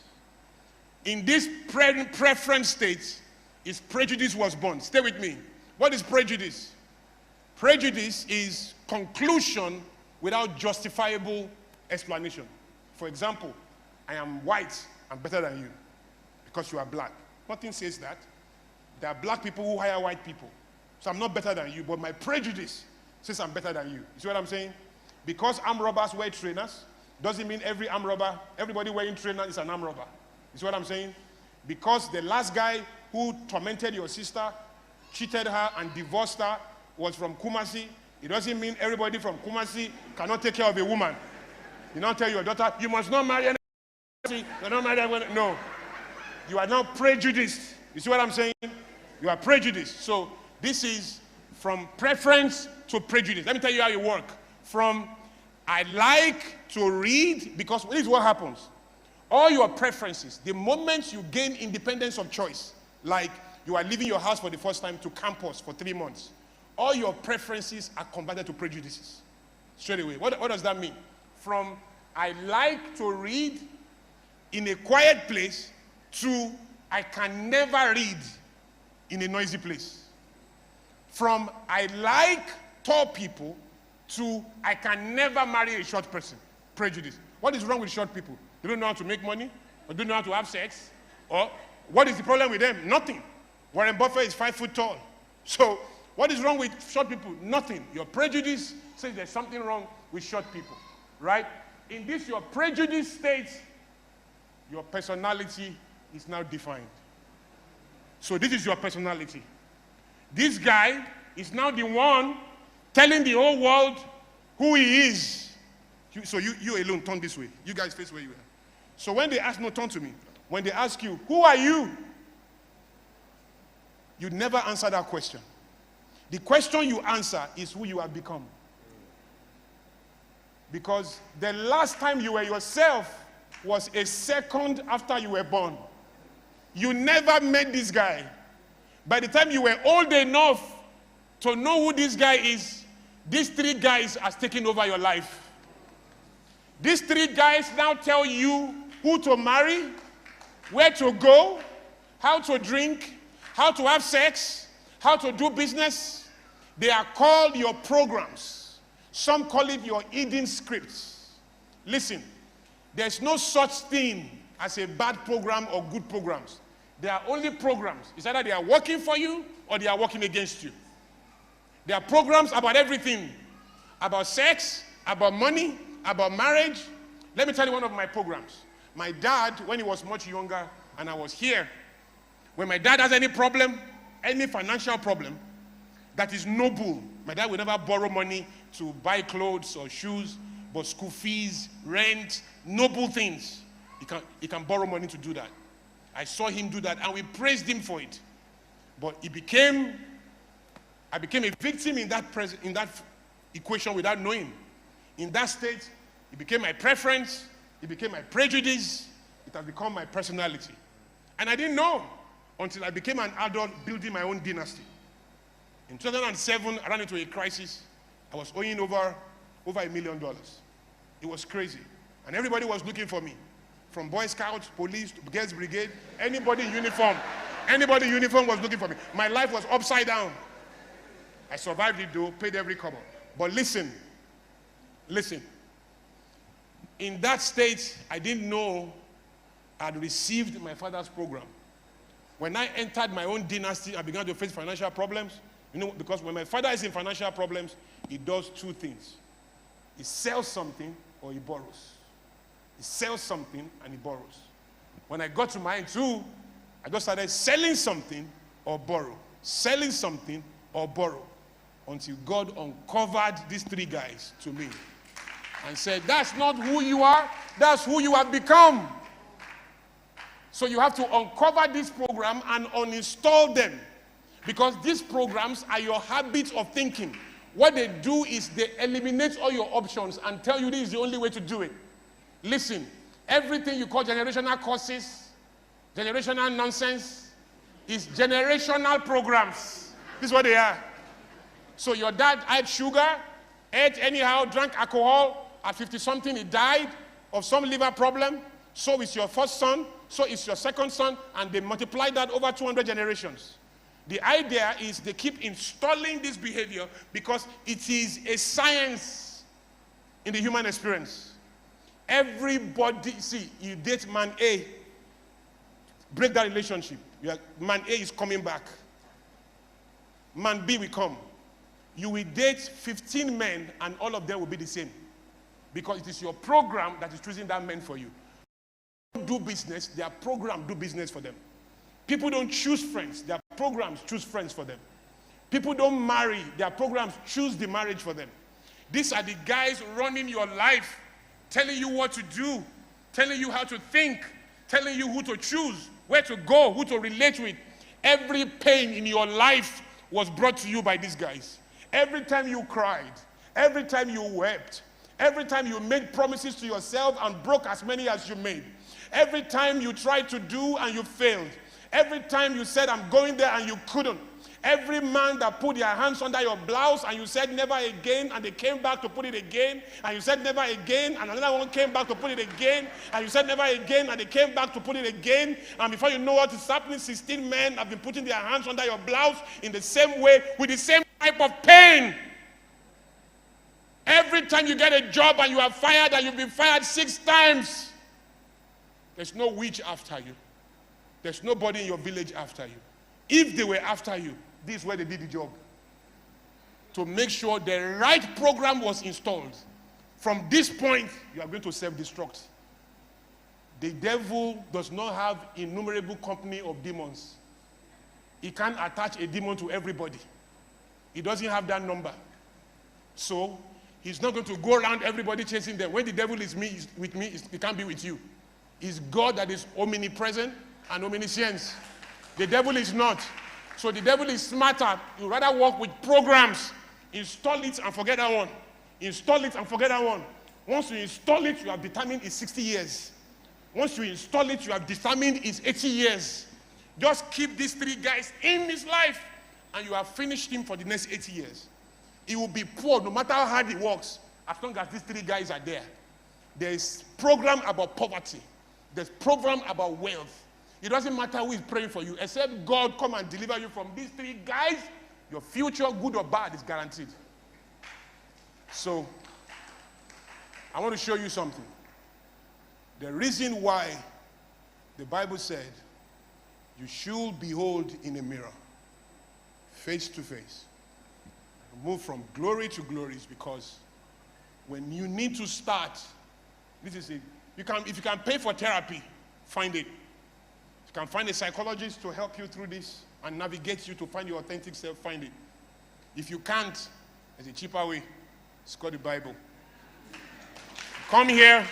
Speaker 2: In this preference state, his prejudice was born. Stay with me. What is prejudice? Prejudice is conclusion without justifiable explanation. For example, I am white, I'm better than you because you are black. Nothing says that. There are black people who hire white people. So I'm not better than you, but my prejudice says I'm better than you. You see what I'm saying? Because armed robbers wear trainers, doesn't mean every armed robber, everybody wearing trainers is an armed robber. You see what I'm saying? Because the last guy who tormented your sister, cheated her, and divorced her was from Kumasi, it doesn't mean everybody from Kumasi cannot take care of a woman. You don't tell your daughter, you must not marry anybody. You not marry anyone. No. You are not prejudiced. You see what I'm saying? You are prejudiced. So this is from preference to prejudice. Let me tell you how it works. From I like to read, because this is what happens. All your preferences, the moment you gain independence of choice, like you are leaving your house for the first time to campus for 3 months, all your preferences are converted to prejudices. Straight away. What does that mean? From I like to read in a quiet place to I can never read in a noisy place. From I like tall people to I can never marry a short person. Prejudice. What is wrong with short people? They don't know how to make money, or don't know how to have sex, or what is the problem with them? Nothing. Warren Buffett is 5 foot tall. So what is wrong with short people? Nothing. Your prejudice says there's something wrong with short people, right? In this, your prejudice states your personality is now defined. So this is your personality. This guy is now the one telling the whole world who he is. So you alone, turn this way. You guys face where you are. So when they ask, no, turn to me. When they ask you, who are you? You never answer that question. The question you answer is who you have become. Because the last time you were yourself was a second after you were born. You never met this guy. By the time you were old enough to know who this guy is, these 3 guys are taking over your life. These 3 guys now tell you who to marry, where to go, how to drink, how to have sex, how to do business. They are called your programs. Some call it your Eden scripts. Listen, there's no such thing as a bad program or good programs. They are only programs. It's either they are working for you or they are working against you. There are programs about everything. About sex, about money, about marriage. Let me tell you one of my programs. My dad, when he was much younger and I was here, when my dad has any problem, any financial problem that is noble, my dad will never borrow money to buy clothes or shoes, but school fees, rent, noble things. He can borrow money to do that. I saw him do that and we praised him for it. But I became a victim in that equation without knowing. In that state, it became my preference, it became my prejudice, it has become my personality. And I didn't know until I became an adult building my own dynasty. In 2007, I ran into a crisis. I was owing over $1 million. It was crazy. And everybody was looking for me. From Boy Scouts, police, Girls Brigade, anybody in uniform. Anybody in uniform was looking for me. My life was upside down. I survived it though, paid every cover. But listen. In that state, I didn't know I'd received my father's program. When I entered my own dynasty, I began to face financial problems. You know, because when my father is in financial problems, he does 2 things. He sells something or he borrows. He sells something and he borrows. When I got to mine too, I just started selling something or borrow. Selling something or borrow. Until God uncovered these 3 guys to me. And said, that's not who you are, that's who you have become. So you have to uncover this program and uninstall them. Because these programs are your habits of thinking. What they do is they eliminate all your options and tell you this is the only way to do it. Listen, everything you call generational curses, generational nonsense, is generational programs. This is what they are. So your dad had sugar, ate anyhow, drank alcohol. At 50-something, he died of some liver problem. So is your first son, so is your second son, and they multiply that over 200 generations. The idea is they keep installing this behavior because it is a science in the human experience. Everybody, see, you date man A, break that relationship. Man A is coming back. Man B will come. You will date 15 men and all of them will be the same. Because it is your program that is choosing that man for you. Do business, their program do business for them. People don't choose friends, their programs choose friends for them. People don't marry, their programs choose the marriage for them. These are the guys running your life, telling you what to do, telling you how to think, telling you who to choose, where to go, who to relate with. Every pain in your life was brought to you by these guys. Every time you cried, every time you wept, every time you made promises to yourself and broke as many as you made, every time you tried to do and you failed, every time you said, I'm going there and you couldn't, every man that put their hands under your blouse and you said never again and they came back to put it again and you said never again and another one came back to put it again and you said never again and they came back to put it again, and before you know what is happening, 16 men have been putting their hands under your blouse in the same way with the same type of pain. Every time you get a job and you are fired and you've been fired 6 times, there's no witch after you. There's nobody in your village after you. If they were after you, this is where they did the job. To make sure the right program was installed. From this point, you are going to self-destruct. The devil does not have innumerable company of demons. He can't attach a demon to everybody. He doesn't have that number. So, he's not going to go around everybody chasing them. When the devil is with me, he can't be with you. It's God that is omnipresent and omniscient. The devil is not. So the devil is smarter. You rather work with programs. Install it and forget that one. Install it and forget that one. Once you install it, you have determined it's 60 years. Once you install it, you have determined it's 80 years. Just keep these 3 guys in his life and you have finished him for the next 80 years. He will be poor no matter how hard he works, as long as these 3 guys are there. There is program about poverty. There's program about wealth. It doesn't matter who is praying for you, except God come and deliver you from these 3 guys, your future, good or bad, is guaranteed. So, I want to show you something. The reason why the Bible said you should behold in a mirror, face to face, move from glory to glory is because when you need to start, this is it. If you can pay for therapy, find it. You can find a psychologist to help you through this and navigate you to find your authentic self, find it. If you can't, there's a cheaper way. It's called the Bible. Come here.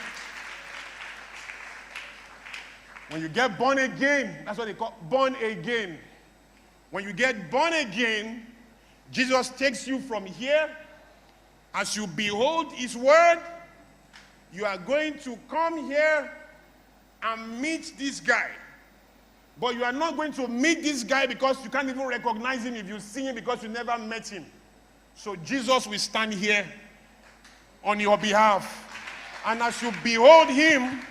Speaker 2: When you get born again, that's what they call born again. When you get born again, Jesus takes you from here. As you behold his word, you are going to come here and meet this guy. But you are not going to meet this guy because you can't even recognize him if you see him because you never met him. So Jesus will stand here on your behalf. And as you behold him,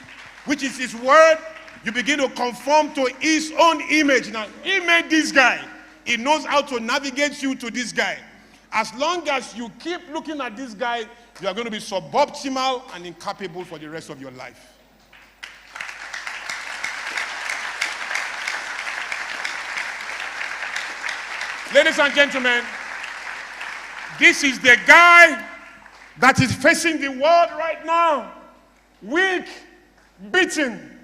Speaker 2: which is his word, you begin to conform to his own image. Now, he made this guy. He knows how to navigate you to this guy. As long as you keep looking at this guy, you are going to be suboptimal and incapable for the rest of your life. Ladies and gentlemen, this is the guy that is facing the world right now. Weak, beaten,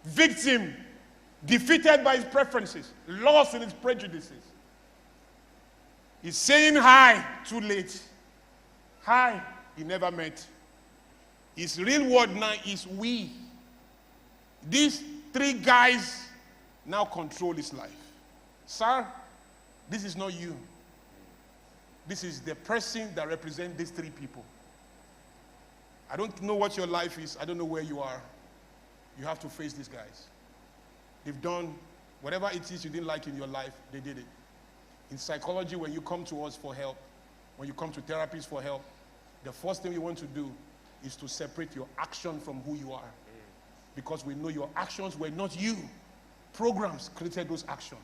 Speaker 2: victim, defeated by his preferences, lost in his prejudices. He's saying hi, too late. Hi, he never met. His real word now is we. These 3 guys now control his life. Sir, this is not you. This is the person that represents these 3 people. I don't know what your life is. I don't know where you are. You have to face these guys. They've done whatever it is you didn't like in your life, they did it. In psychology, when you come to us for help, when you come to therapists for help, the first thing we want to do is to separate your action from who you are. Because we know your actions were not you. Programs created those actions.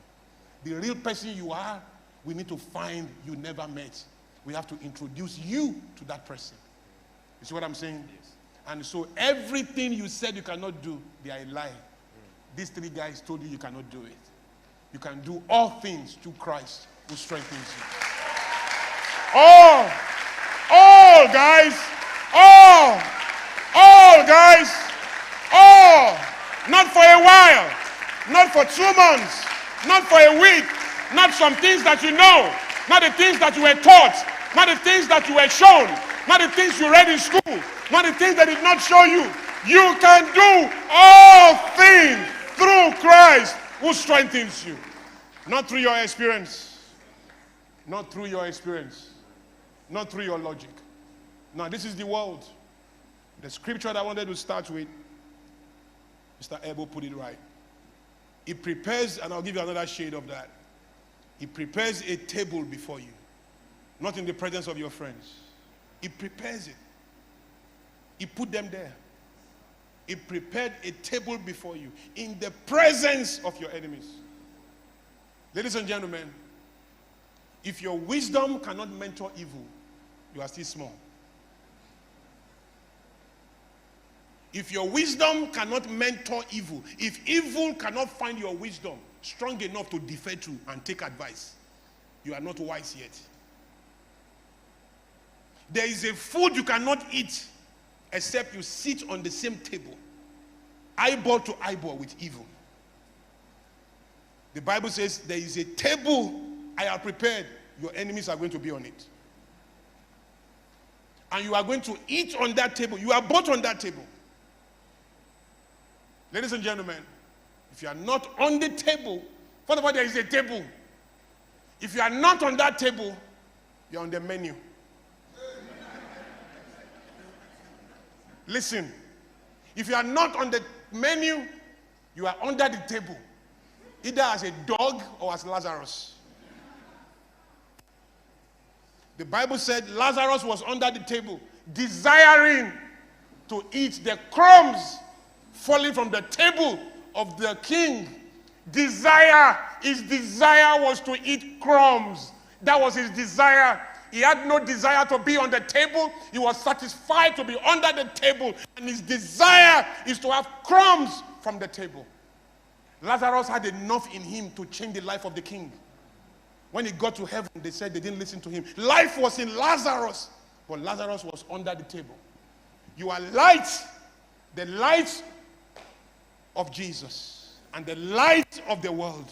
Speaker 2: The real person you are, we need to find you never met. We have to introduce you to that person. You see what I'm saying? Yes. And so everything you said you cannot do, they are a lie. These three guys told you cannot do it. You can do all things through Christ who strengthens you. All guys, all guys, all. Not for a while, not for 2 months, not for a week, not some things that you know, not the things that you were taught, not the things that you were shown, not the things you read in school, not the things that did not show you. You can do all things through Christ who strengthens you. Not through your experience. Not through your experience. Not through your logic. Now, this is the world. The scripture that I wanted to start with, Mr. Ebo put it right. He prepares, and I'll give you another shade of that. He prepares a table before you. Not in the presence of your friends. He prepares it. He put them there. He prepared a table before you in the presence of your enemies. Ladies and gentlemen, if your wisdom cannot mentor evil, you are still small. If your wisdom cannot mentor evil, if evil cannot find your wisdom strong enough to defer to and take advice, you are not wise yet. There is a food you cannot eat except you sit on the same table, eyeball to eyeball with evil. The Bible says there is a table I have prepared. Your enemies are going to be on it. And you are going to eat on that table. You are both on that table. Ladies and gentlemen, if you are not on the table, first of all, there is a table. If you are not on that table, you are on the menu. Listen, if you are not on the menu, you are under the table, either as a dog or as Lazarus. The Bible said Lazarus was under the table, desiring to eat the crumbs falling from the table of the king. His desire was to eat crumbs. That was his desire. He had no desire to be on the table. He was satisfied to be under the table. And his desire is to have crumbs from the table. Lazarus had enough in him to change the life of the king. When he got to heaven, they said they didn't listen to him. Life was in Lazarus, but Lazarus was under the table. You are light, the light of Jesus, and the light of the world.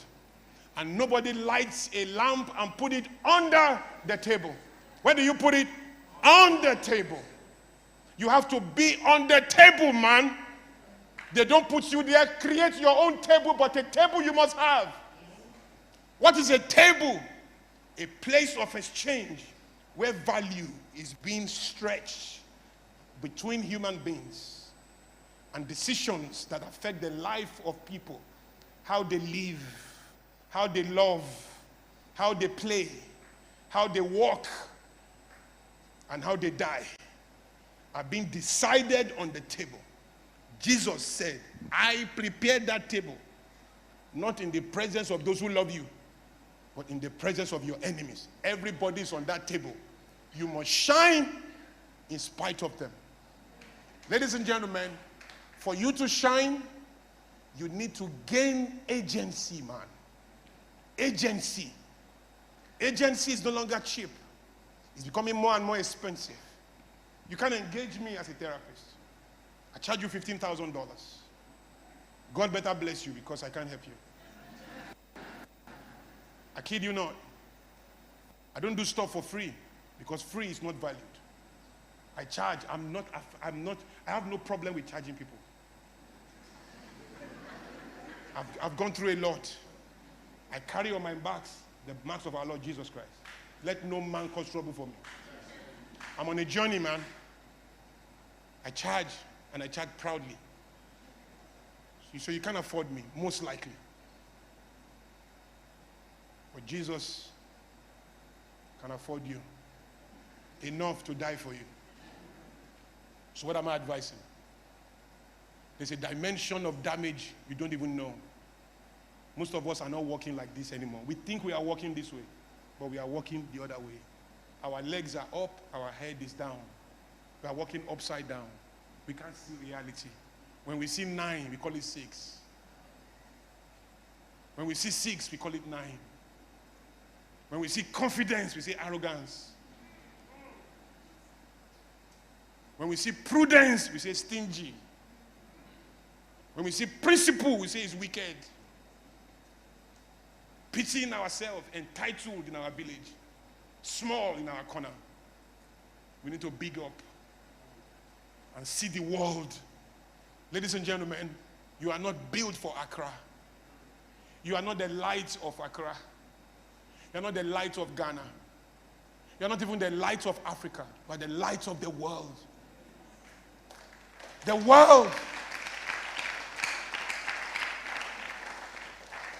Speaker 2: And nobody lights a lamp and put it under the table. Where do you put it? On the table. You have to be on the table, man. They don't put you there. Create your own table, but a table you must have. What is a table? A place of exchange where value is being stretched between human beings and decisions that affect the life of people, how they live, how they love, how they play, how they walk, and how they die are being decided on the table. Jesus said, I prepared that table, not in the presence of those who love you, but in the presence of your enemies. Everybody is on that table. You must shine in spite of them. Ladies and gentlemen, for you to shine, you need to gain agency, man. Agency. Agency is no longer cheap. It's becoming more and more expensive. You can engage me as a therapist. I charge you $15,000. God better bless you because I can't help you. I kid you not. I don't do stuff for free because free is not valued. I charge. I have no problem with charging people. I've gone through a lot. I carry on my backs the marks of our Lord Jesus Christ. Let no man cause trouble for me. I'm on a journey, man. I charge, and I charge proudly. So you can't afford me, most likely. But Jesus can afford you enough to die for you. So what am I advising? There's a dimension of damage you don't even know. Most of us are not walking like this anymore. We think we are walking this way, but we are walking the other way. Our legs are up, our head is down. We are walking upside down. We can't see reality. When we see 9, we call it 6. When we see 6, we call it 9. When we see confidence, we say arrogance. When we see prudence, we say stingy. When we see principle, we say it's wicked. Pitying ourselves, entitled in our village, small in our corner. We need to big up and see the world. Ladies and gentlemen, you are not built for Accra. You are not the light of Accra. You are not the light of Ghana. You are not even the light of Africa, but the light of the world. The world.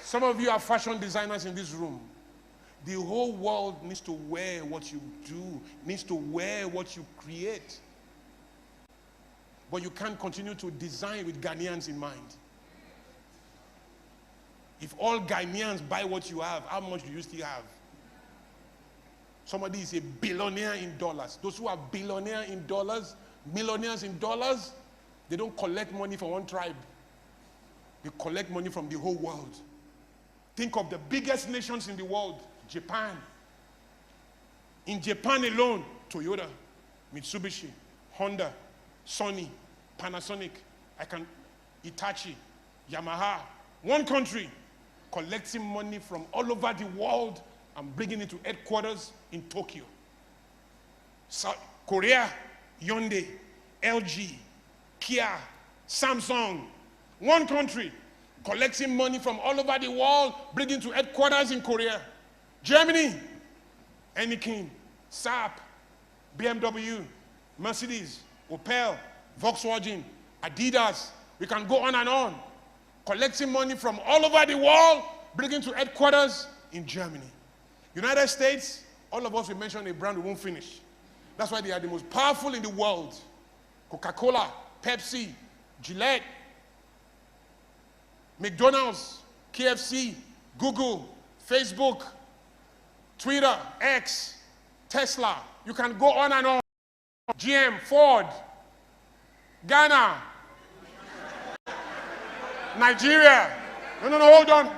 Speaker 2: Some of you are fashion designers in this room. The whole world needs to wear what you do, needs to wear what you create. But you can't continue to design with Ghanaians in mind. If all Ghanaians buy what you have, how much do you still have? Somebody is a billionaire in dollars. Those who are billionaire in dollars, millionaires in dollars, they don't collect money from one tribe. They collect money from the whole world. Think of the biggest nations in the world. Japan. In Japan alone, Toyota, Mitsubishi, Honda, Sony, Panasonic, Hitachi, Yamaha. One country collecting money from all over the world and bringing it to headquarters in Tokyo. South Korea, Hyundai, LG, Kia, Samsung. One country collecting money from all over the world, bringing to headquarters in Korea. Germany, Anakin, Saab, BMW, Mercedes, Opel, Volkswagen, Adidas. We can go on and on. Collecting money from all over the world, bringing to headquarters in Germany. United States, all of us will mention a brand we won't finish. That's why they are the most powerful in the world. Coca-Cola, Pepsi, Gillette, McDonald's, KFC, Google, Facebook, Twitter, X, Tesla. You can go on and on. GM, Ford, Ghana, Nigeria. No, hold on.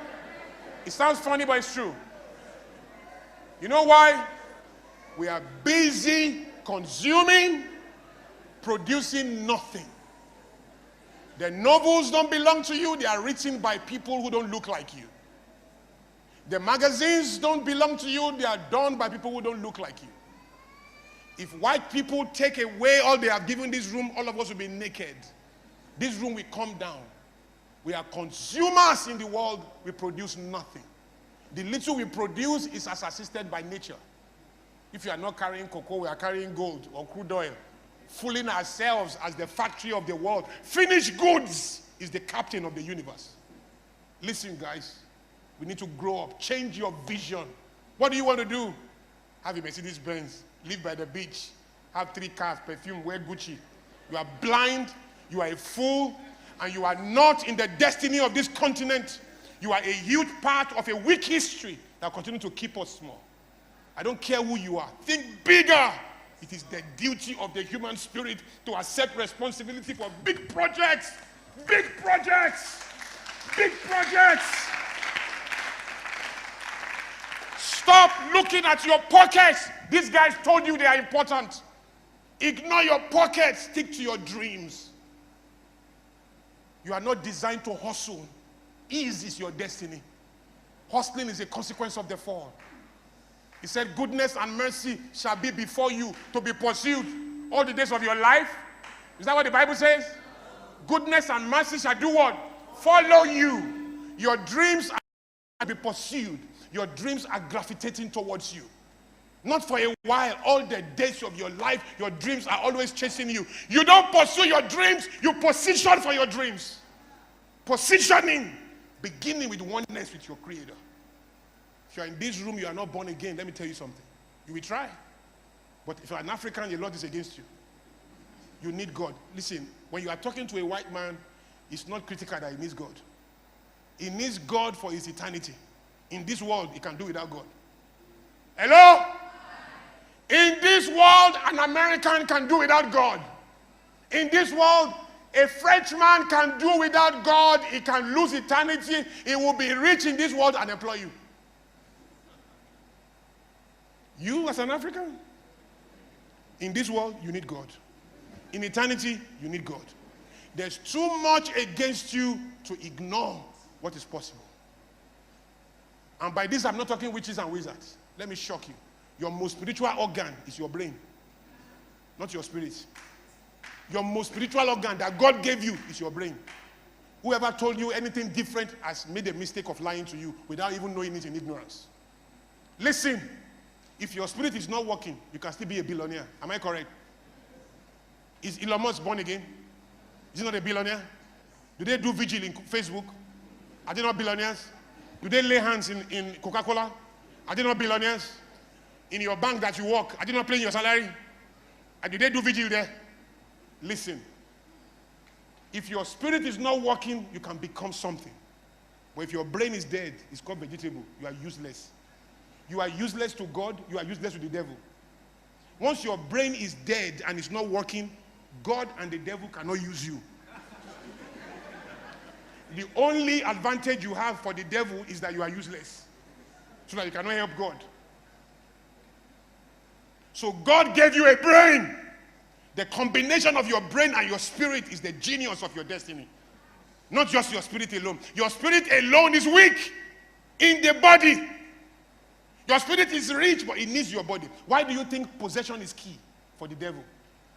Speaker 2: It sounds funny, but it's true. You know why? We are busy consuming, producing nothing. The novels don't belong to you. They are written by people who don't look like you. The magazines don't belong to you. They are done by people who don't look like you. If white people take away all they have given this room, all of us will be naked. This room will come down. We are consumers in the world. We produce nothing. The little we produce is as assisted by nature. If you are not carrying cocoa, we are carrying gold or crude oil. Fooling ourselves as the factory of the world. Finished goods is the captain of the universe. Listen, guys. We need to grow up. Change your vision. What do you want to do? Have a Mercedes Benz. Live by the beach. Have 3 cars, perfume, wear Gucci. You are blind. You are a fool. And you are not in the destiny of this continent. You are a huge part of a weak history that continues to keep us small. I don't care who you are. Think bigger. It is the duty of the human spirit to accept responsibility for big projects. Big projects. Big projects. Stop looking at your pockets. These guys told you they are important. Ignore your pockets. Stick to your dreams. You are not designed to hustle. Ease is your destiny. Hustling is a consequence of the fall. He said, goodness and mercy shall be before you to be pursued all the days of your life. Is that what the Bible says? Goodness and mercy shall do what? Follow you. Your dreams are to be pursued. Your dreams are gravitating towards you. Not for a while, all the days of your life, your dreams are always chasing you. You don't pursue your dreams, you position for your dreams. Positioning, beginning with oneness with your Creator. If you are in this room, you are not born again, let me tell you something. You will try. But if you are an African, the Lord is against you. You need God. Listen, when you are talking to a white man, it's not critical that he needs God. He needs God for his eternity. In this world, he can do without God. Hello? In this world, an American can do without God. In this world, a Frenchman can do without God. He can lose eternity. He will be rich in this world and employ you. You as an African, in this world, you need God. In eternity, you need God. There's too much against you to ignore what is possible. And by this, I'm not talking witches and wizards. Let me shock you. Your most spiritual organ is your brain, not your spirit. Your most spiritual organ that God gave you is your brain. Whoever told you anything different has made a mistake of lying to you without even knowing it in ignorance. Listen, if your spirit is not working, you can still be a billionaire. Am I correct? Is Elon Musk born again? Is he not a billionaire? Do they do vigil in Facebook? Are they not billionaires? Do they lay hands in Coca-Cola? Are they not billionaires? In your bank that you work, are they not paying your salary? And do they do vigil there? Listen, if your spirit is not working, you can become something. But if your brain is dead, it's called vegetable. You are useless. You are useless to God. You are useless to the devil. Once your brain is dead and it's not working, God and the devil cannot use you. The only advantage you have for the devil is that you are useless, so that you cannot help God. So God gave you a brain. The combination of your brain and your spirit is the genius of your destiny. Not just your spirit alone. Your spirit alone is weak in the body. Your spirit is rich, but it needs your body. Why do you think possession is key for the devil?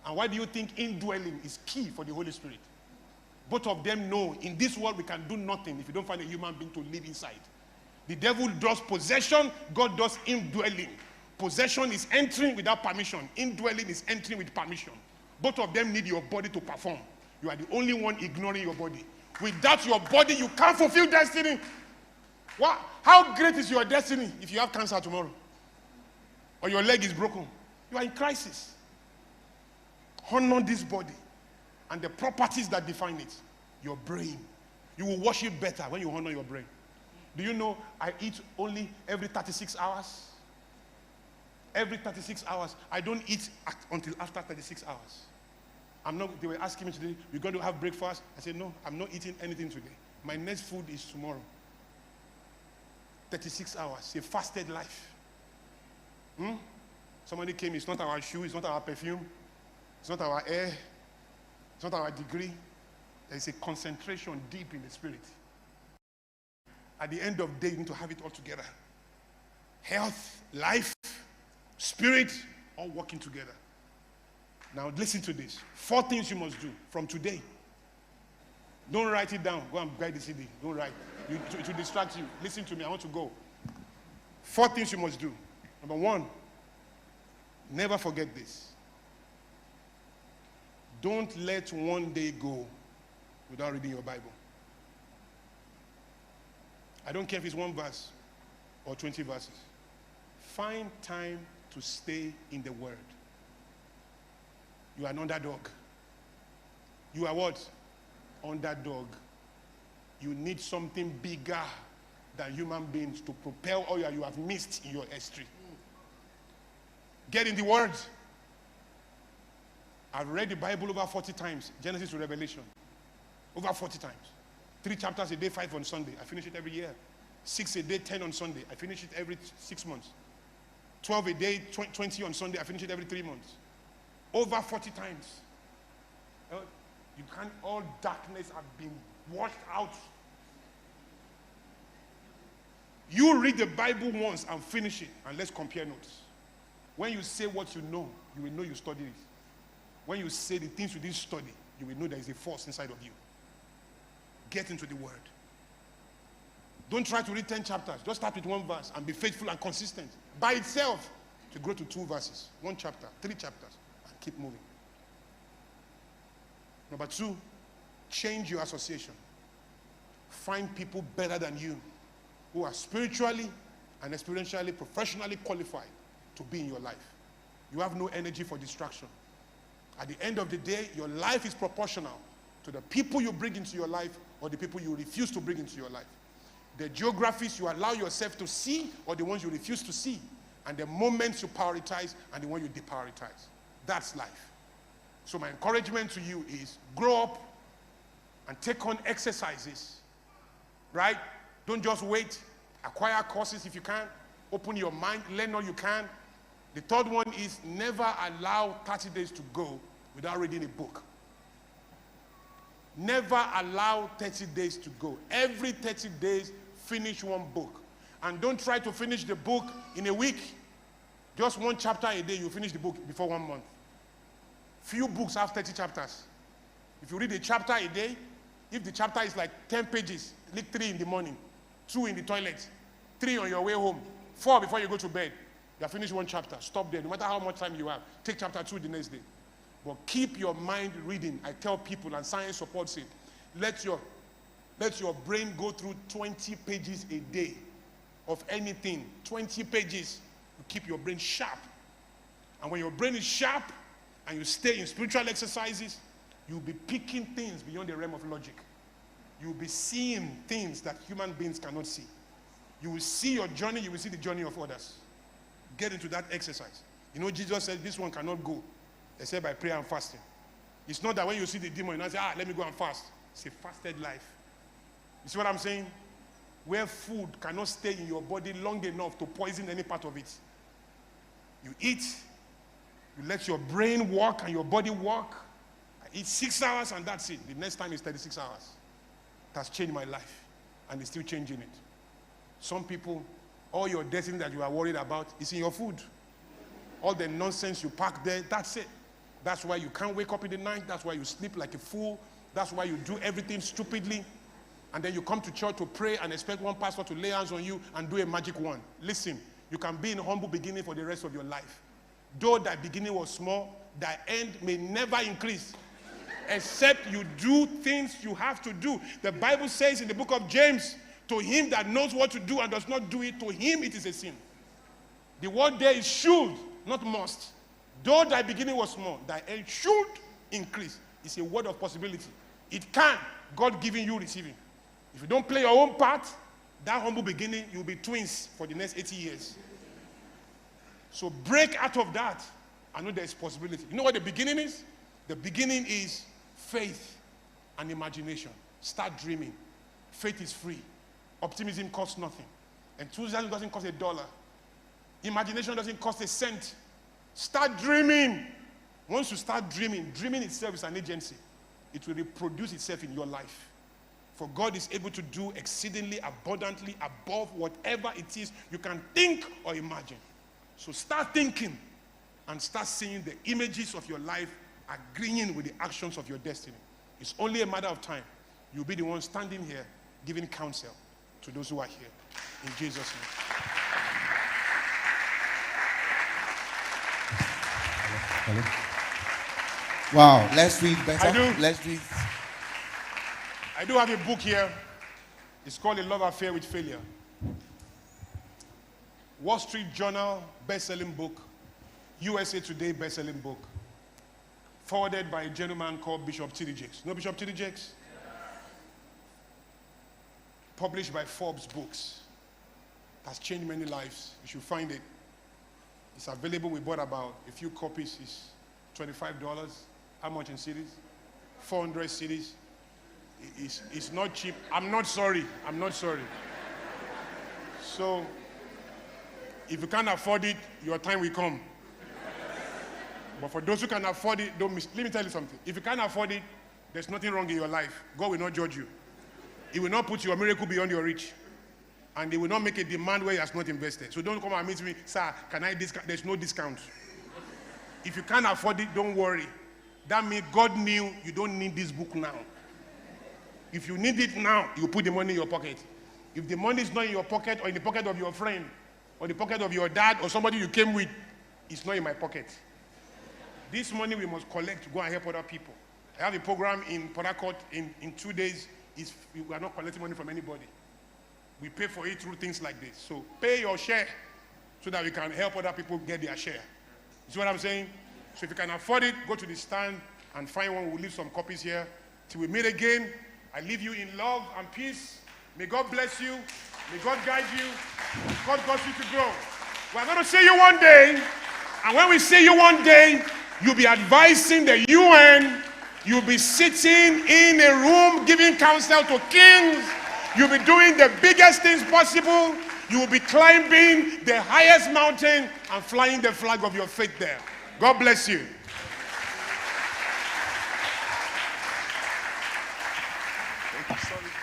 Speaker 2: And why do you think indwelling is key for the Holy Spirit? Both of them know in this world we can do nothing if you don't find a human being to live inside. The devil does possession, God does indwelling. Possession is entering without permission. Indwelling is entering with permission. Both of them need your body to perform. You are the only one ignoring your body. Without your body, you can't fulfill destiny. What? How great is your destiny if you have cancer tomorrow? Or your leg is broken? You are in crisis. Honor this body and the properties that define it. Your brain. You will worship better when you honor your brain. Do you know I eat only every 36 hours? Every 36 hours. I don't eat until after 36 hours. They were asking me today, we're going to have breakfast. I said, no, I'm not eating anything today. My next food is tomorrow. 36 hours, a fasted life. Somebody came, it's not our shoe, it's not our perfume, it's not our air, it's not our degree. There is a concentration deep in the spirit. At the end of the day, you need to have it all together. Health, life, spirit, all working together. Now listen to this. 4 things you must do from today. Don't write it down. Go and buy the CD. Don't write. It will distract you. Listen to me. I want to go. 4 things you must do. Number 1, never forget this. Don't let one day go without reading your Bible. I don't care if it's 1 verse or 20 verses. Find time to stay in the Word. You are an underdog. You are what? Underdog. You need something bigger than human beings to propel all you have missed in your history. Get in the Word. I've read the Bible over 40 times, Genesis to Revelation. Over 40 times. 3 chapters a day, 5 on Sunday. I finish it every year. 6 a day, 10 on Sunday. I finish it every 6 months. 12 a day, 20 on Sunday. I finish it every 3 months. Over 40 times. You can't, all darkness have been washed out. You read the Bible once and finish it, and let's compare notes. When you say what you know, you will know you studied it. When you say the things you didn't study, you will know there is a force inside of you. Get into the Word. Don't try to read 10 chapters. Just start with 1 verse and be faithful and consistent. By itself, to grow to 2 verses, 1 chapter, 3 chapters, and keep moving. Number 2, change your association. Find people better than you who are spiritually and experientially, professionally qualified to be in your life. You have no energy for distraction. At the end of the day, your life is proportional to the people you bring into your life or the people you refuse to bring into your life. The geographies you allow yourself to see or the ones you refuse to see. And the moments you prioritize and the ones you deprioritize. That's life. So my encouragement to you is grow up and take on exercises, right? Don't just wait. Acquire courses if you can. Open your mind, learn all you can. The third one is never allow 30 days to go without reading a book. Never allow 30 days to go. Every 30 days, finish one book. And don't try to finish the book in a week. Just one chapter a day, you finish the book before 1 month. Few books have 30 chapters. If you read a chapter a day, if the chapter is like 10 pages, read 3 in the morning, 2 in the toilet, 3 on your way home, 4 before you go to bed. You have finished one chapter. Stop there. No matter how much time you have, take chapter 2 the next day. But keep your mind reading. I tell people, and science supports it. Let your brain go through 20 pages a day of anything. 20 pages. You keep your brain sharp. And when your brain is sharp and you stay in spiritual exercises, you'll be picking things beyond the realm of logic. You'll be seeing things that human beings cannot see. You will see your journey, you will see the journey of others. Get into that exercise. You know, Jesus said this one cannot go except by prayer and fasting. It's not that when you see the demon, you not say, let me go and fast. It's a fasted life. You see what I'm saying? Where food cannot stay in your body long enough to poison any part of it. You eat, you let your brain work and your body work. I eat 6 hours and that's it. The next time is 36 hours. It has changed my life and it's still changing it. Some people, all your destiny that you are worried about is in your food. All the nonsense you pack there, that's it. That's why you can't wake up in the night. That's why you sleep like a fool. That's why you do everything stupidly. And then you come to church to pray and expect one pastor to lay hands on you and do a magic one. Listen, you can be in humble beginning for the rest of your life. Though thy beginning was small, thy end may never increase. Except you do things you have to do. The Bible says in the book of James, to him that knows what to do and does not do it, to him it is a sin. The word there is should, not must. Though thy beginning was small, thy end should increase. It's a word of possibility. It can, God giving you receiving. If you don't play your own part, that humble beginning, you'll be twins for the next 80 years. So break out of that. I know there's possibility. You know what the beginning is? The beginning is faith and imagination. Start dreaming. Faith is free. Optimism costs nothing. Enthusiasm doesn't cost $1. Imagination doesn't cost a cent. Start dreaming. Once you start dreaming, dreaming itself is an agency. It will reproduce itself in your life. For God is able to do exceedingly abundantly above whatever it is you can think or imagine. So start thinking and start seeing the images of your life agreeing with the actions of your destiny. It's only a matter of time. You'll be the one standing here giving counsel to those who are here. In Jesus' name.
Speaker 3: Hello. Wow, let's read better.
Speaker 2: I do.
Speaker 3: Let's read.
Speaker 2: I do have a book here. It's called A Love Affair with Failure. Wall Street Journal best-selling book. USA Today best-selling book. Forwarded by a gentleman called Bishop T.D. Jakes. Know Bishop T.D. Jakes? Published by Forbes Books. It has changed many lives. You should find it. It's available. We bought about a few copies. It's $25. How much in CDs? 400 CDs. It's not cheap. I'm not sorry. I'm not sorry. So, if you can't afford it, your time will come. But for those who can afford it, don't miss. Let me tell you something. If you can't afford it, there's nothing wrong in your life. God will not judge you. He will not put your miracle beyond your reach. And he will not make a demand where he has not invested. So don't come and meet me, sir, can I discount? There's no discount. If you can't afford it, don't worry. That means God knew you don't need this book now. If you need it now, you put the money in your pocket. If the money is not in your pocket or in the pocket of your friend or the pocket of your dad or somebody you came with, it's not in my pocket. This money we must collect to go and help other people. I have a program in Port Harcourt in 2 days. We are not collecting money from anybody. We pay for it through things like this. So pay your share so that we can help other people get their share. You see what I'm saying? So if you can afford it, go to the stand and find one. We'll leave some copies here. Till we meet again, I leave you in love and peace. May God bless you. May God guide you. God cause you to grow. We're going to see you one day. And when we see you one day, You'll be advising the UN. You'll be sitting in a room giving counsel to kings. You'll be doing the biggest things possible. You will be climbing the highest mountain and flying the flag of your faith there. God bless you. Thank you, sorry.